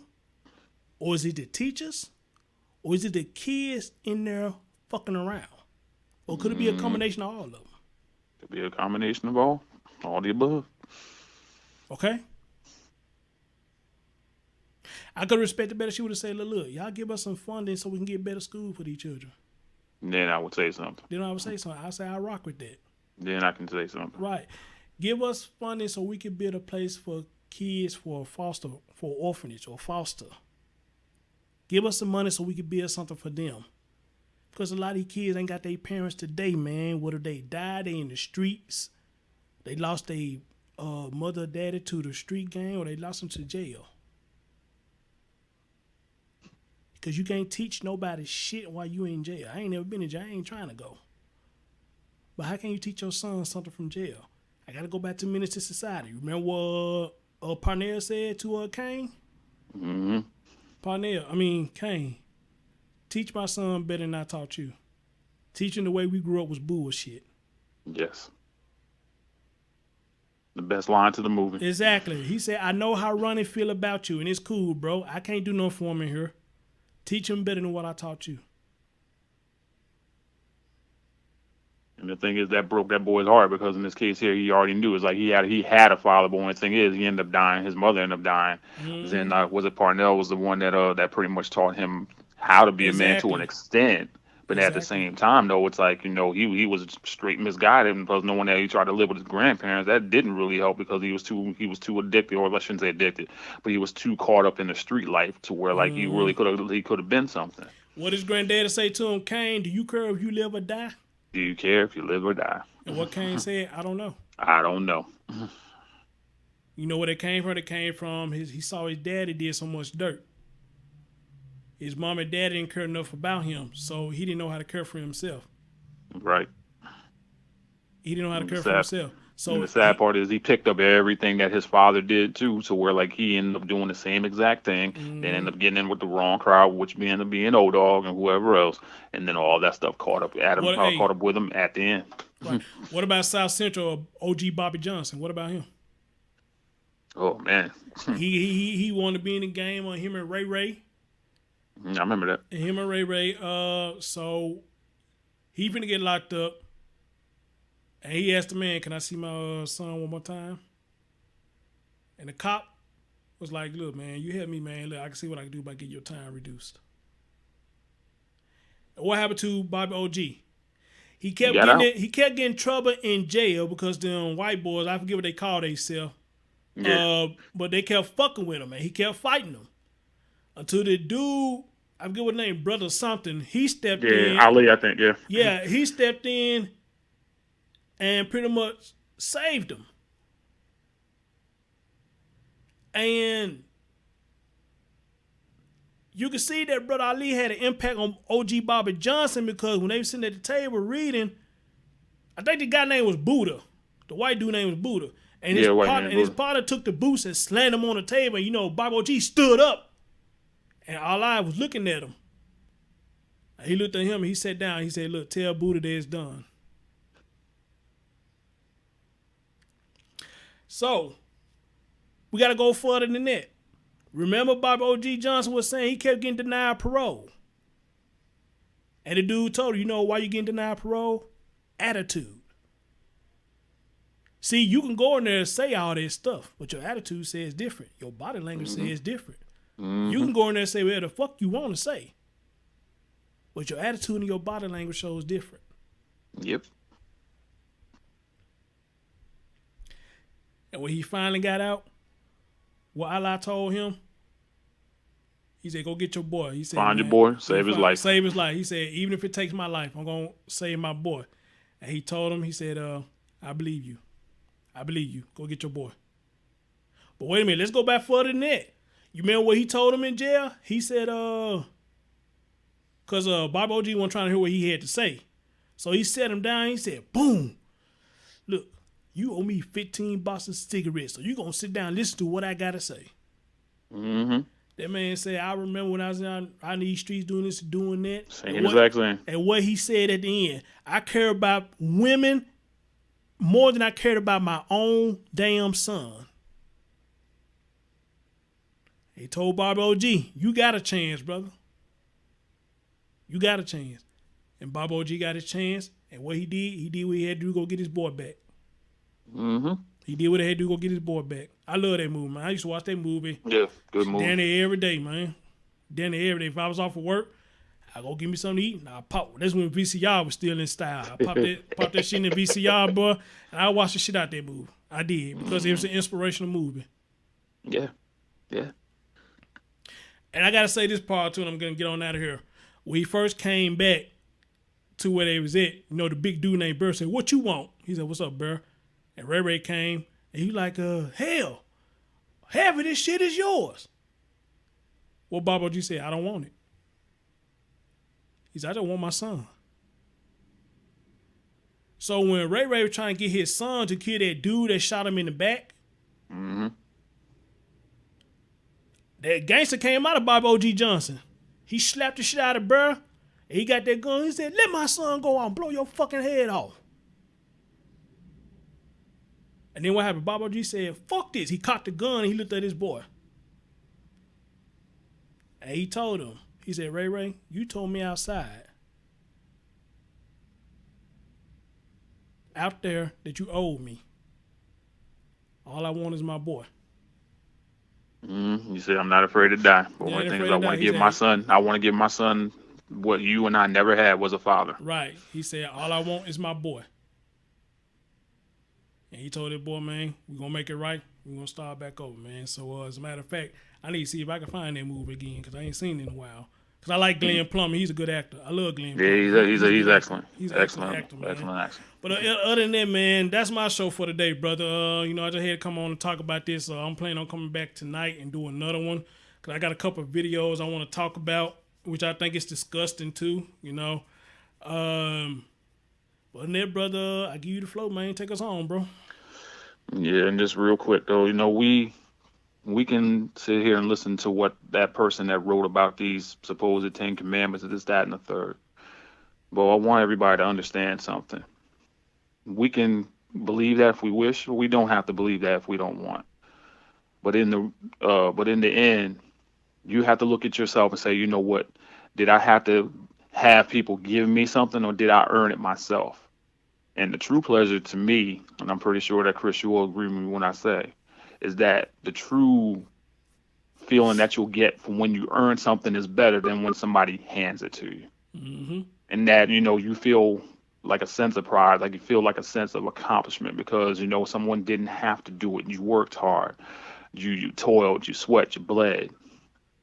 or is it the teachers, or is it the kids in there fucking around? Or could it be a Mm, combination of all of them? could be a combination of all the above. Okay? I could respect it better. She would have said, look, y'all give us some funding so we can get better school for these children. Then I would say something. Then I would say something. I say I rock with that. Then I can say something. Right. Give us funding so we can build a place for kids for orphanage or foster. Give us some money so we can build something for them. Because a lot of these kids ain't got their parents today, man. What if they died? They in the streets. They lost their mother or daddy to the street gang, or they lost them to jail. Because you can't teach nobody shit while you in jail. I ain't never been in jail. I ain't trying to go. But how can you teach your son something from jail? I got to go back to Menace to Society. Remember what Parnell said to Kane? Hmm. Kane. Teach my son better than I taught you. Teaching the way we grew up was bullshit. Yes. The best line to the movie. Exactly. He said, I know how Ronnie feel about you, and it's cool, bro. I can't do no for him in here. Teach him better than what I taught you. And the thing is that broke that boy's heart because in this case here he already knew it's like he had a father, but only thing is he ended up dying. His mother ended up dying. Then was it Parnell was the one that pretty much taught him how to be a man to an Exactly. extent. But at the Exactly. same time though, it's like he was straight misguided because knowing that he tried to live with his grandparents that didn't really help because he was too addicted, or I shouldn't say addicted, but he was too caught up in the street life to where like he could have been something. What does granddaddy say to him? Kane, do you care if you live or die? Do you care if you live or die? And what Kane said, I don't know. I don't know. You know where it came from? It came from he saw his daddy did so much dirt. His mom and dad didn't care enough about him, so he didn't know how to care for himself. Right. He didn't know how to And the care for sad, himself. and So the sad part is he picked up everything that his father did too, to where like he ended up doing the same exact thing, then ended up getting in with the wrong crowd, which ended up being O Dog and whoever else, and then all that stuff caught up with him at the end. right. What about South Central OG Bobby Johnson? What about him? Oh man, He wanted to be in the game on him and Ray Ray. I remember that. And him and Ray Ray. So he finna get locked up. And he asked the man, "Can I see my son one more time?" And the cop was like, "Look, man, you help me, man. Look, I can see what I can do by getting your time reduced." And what happened to Bobby OG? He He kept got getting out. it. He kept getting trouble in jail because them white boys, I forget what they call themselves. Yeah. But they kept fucking with him, and he kept fighting them until the dude, I forget what name, brother something. He stepped Yeah. in. Ali, I think. Yeah. Yeah, he stepped in and pretty much saved him. And you can see that brother Ali had an impact on OG Bobby Johnson because when they were sitting at the table reading, I think the guy name was Buddha. The white dude name was Buddha. And Yeah. White man. his Buddha. partner took the boots and slammed him on the table. And Bobby OG stood up. And Ali was looking at him. And he looked at him and he sat down. He said, "Look, tell Buddha that it's done." So, we got to go further than that. Remember Bobby O.G. Johnson was saying he kept getting denied parole. And the dude told him, you know why you getting denied parole? Attitude. See, you can go in there and say all this stuff, but your attitude says different. Your body language says different. You can go in there and say whatever the fuck you want to say, but your attitude and your body language shows different. Yep. And when he finally got out, what Allah told him, he said, "Go get your boy." He said, Find your "Man, boy, save his life." Save his life." He said, "Even if it takes my life, I'm gonna save my boy." And he told him, he said, "I believe you. I believe you. Go get your boy." But wait a minute, let's go back further than that. You remember what he told him in jail? He said, because Bob OG wasn't trying to hear what he had to say. So he sat him down. He said, "Boom, look, you owe me 15 boxes of cigarettes. So you going to sit down and listen to what I got to say." Mm-hmm. That man said, "I remember when I was out in these streets doing this and doing that." Same exact thing. And what he said at the end, "I care about women more than I cared about my own damn son." He told Bobby OG, "You got a chance, brother. You got a chance." And Bobby OG got his chance. And what he did what he had to do to go get his boy back. Mm-hmm. He did what he had to do to go get his boy back. I love that movie, man. I used to watch that movie. Yeah. Good movie. Down there every day, man. Down there every day. If I was off of work, I go give me something to eat, and I pop. That's when VCR was still in style. I pop that shit in the VCR, boy, and I watched the shit out that movie. I did because it was an inspirational movie. Yeah. Yeah. And I gotta say this part too, and I'm gonna get on out of here. When he first came back to where they was at, the big dude named Burr said, "What you want?" He said, "What's up, Burr?" And Ray Ray came, and he like, "Hell, half of this shit is yours." Well, Bob OG said, "I don't want it." He said, "I just want my son." So when Ray Ray was trying to get his son to kill that dude that shot him in the back, Mm-hmm. that gangster came out of Bob O.G. Johnson. He slapped the shit out of Burr, and he got that gun. He said, "Let my son go out and blow your fucking head off." And then what happened? Bob O.G. said, "Fuck this." He cocked the gun and he looked at his boy. And he told him, he said, "Ray Ray, you told me outside, out there, that you owed me. All I want is my boy." Mm-hmm. You said I'm not afraid to die, but Yeah, one ain't thing is afraid I to want die. to He give said- my son. I want to give my son what you and I never had was a father. Right. He said, "All I want is my boy." And he told that boy, "Man, we're going to make it right. We're going to start back over, man." So, as a matter of fact, I need to see if I can find that movie again because I ain't seen it in a while. Because I like Glenn Plummer. He's a good actor. I love Glenn Plummer. Yeah, he's a good excellent. actor. He's an excellent actor, man. Excellent. But other than that, man, that's my show for today, brother. I just had to come on and talk about this. I'm planning on coming back tonight and do another one because I got a couple of videos I want to talk about, which I think is disgusting too. But other than that, brother, I give you the flow, man. Take us home, bro. Yeah, and just real quick though, we can sit here and listen to what that person that wrote about these supposed 10 commandments, this, that, and the third. But I want everybody to understand something. We can believe that if we wish, or we don't have to believe that if we don't want. But in the end, you have to look at yourself and say, you know what? Did I have to have people give me something, or did I earn it myself? And the true pleasure to me, and I'm pretty sure that Chris, you will agree with me when I say, is that the true feeling that you'll get from when you earn something is better than when somebody hands it to you. Mm-hmm. And that, you feel like a sense of pride, like you feel like a sense of accomplishment because you know someone didn't have to do it. You worked hard, you toiled, you sweat, you bled,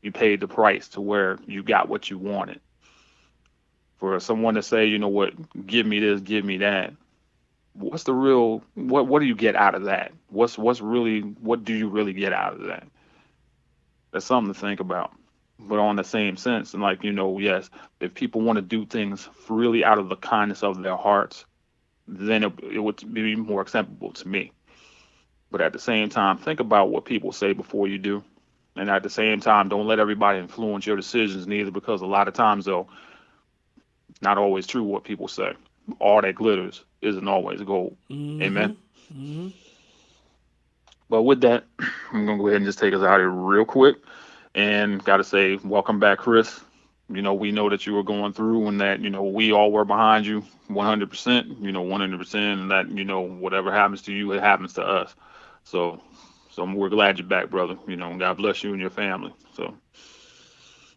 you paid the price to where you got what you wanted. For someone to say, you know what, give me this, give me that. What's the real what do you get out of that? What's really what do you really get out of that? That's something to think about. But on the same sense, and like, you know, yes, if people want to do things freely out of the kindness of their hearts, then it would be more acceptable to me. But at the same time, think about what people say before you do. And at the same time, don't let everybody influence your decisions neither, because a lot of times, though, not always true what people say. All that glitters isn't always gold. Mm-hmm. Amen. Mm-hmm. But with that, I'm going to go ahead and just take us out here real quick. And got to say, welcome back, Chris. You know, we know that you were going through and that, you know, we all were behind you 100%, you know, 100%. And that, you know, whatever happens to you, it happens to us. So, so we're glad you're back, brother. You know, God bless you and your family. So,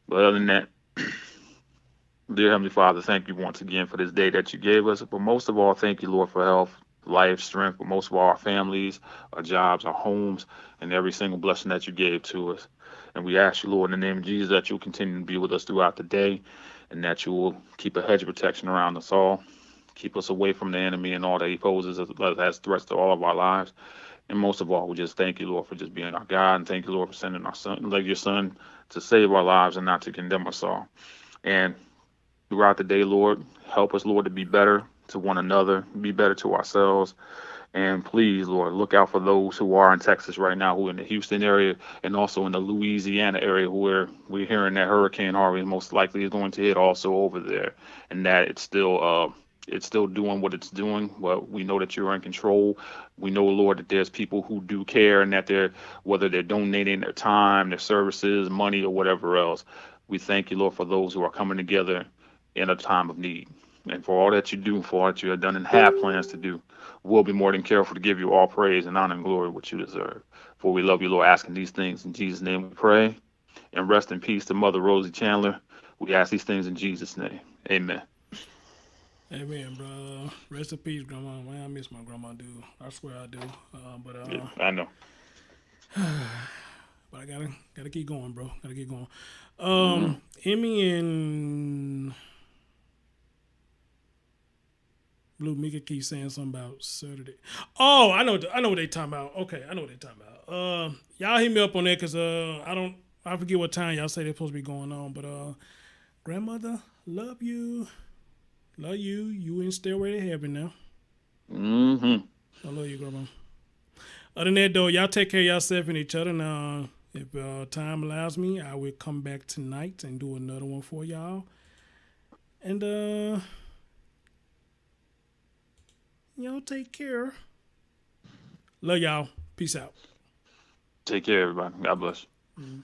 but other than that, dear Heavenly Father, thank you once again for this day that you gave us. But most of all, thank you, Lord, for health, life, strength, but most of all, our families, our jobs, our homes, and every single blessing that you gave to us. And we ask you, Lord, in the name of Jesus, that you'll continue to be with us throughout the day and that you will keep a hedge of protection around us all. Keep us away from the enemy and all that he poses as threats to all of our lives. And most of all, we just thank you, Lord, for just being our God. And thank you, Lord, for sending our son, like your son, to save our lives and not to condemn us all. And throughout the day, Lord. Help us, Lord, to be better to one another, be better to ourselves. And please, Lord, look out for those who are in Texas right now, who are in the Houston area and also in the Louisiana area where we're hearing that Hurricane Harvey most likely is going to hit also over there. And that it's still doing what it's doing. Well, we know that you're in control. We know, Lord, that there's people who do care and that they're, whether they're donating their time, their services, money, or whatever else. We thank you, Lord, for those who are coming together in a time of need. And for all that you do, for all that you have done and have plans to do, we'll be more than careful to give you all praise and honor and glory which you deserve. For we love you, Lord, asking these things in Jesus' name we pray. And rest in peace to Mother Rosie Chandler. We ask these things in Jesus' name. Amen. Amen, bro. Rest in peace, grandma. Man, I miss my grandma, dude. I swear I do. But Yeah, I know. but I gotta keep going, bro. Gotta keep going. Mm, Emmy and Blue Mika keep saying something about Saturday. Oh, I know what they talking about. Okay, I know what they talking about. Y'all hit me up on that because I forget what time y'all say they're supposed to be going on. But grandmother, love you. You in Stairway to Heaven now. hmm I love you, grandma. Other than that, though, y'all take care of yourself and each other. Now, if time allows me, I will come back tonight and do another one for y'all. And y'all take care. Love y'all. Peace out. Take care, everybody. God bless. Mm.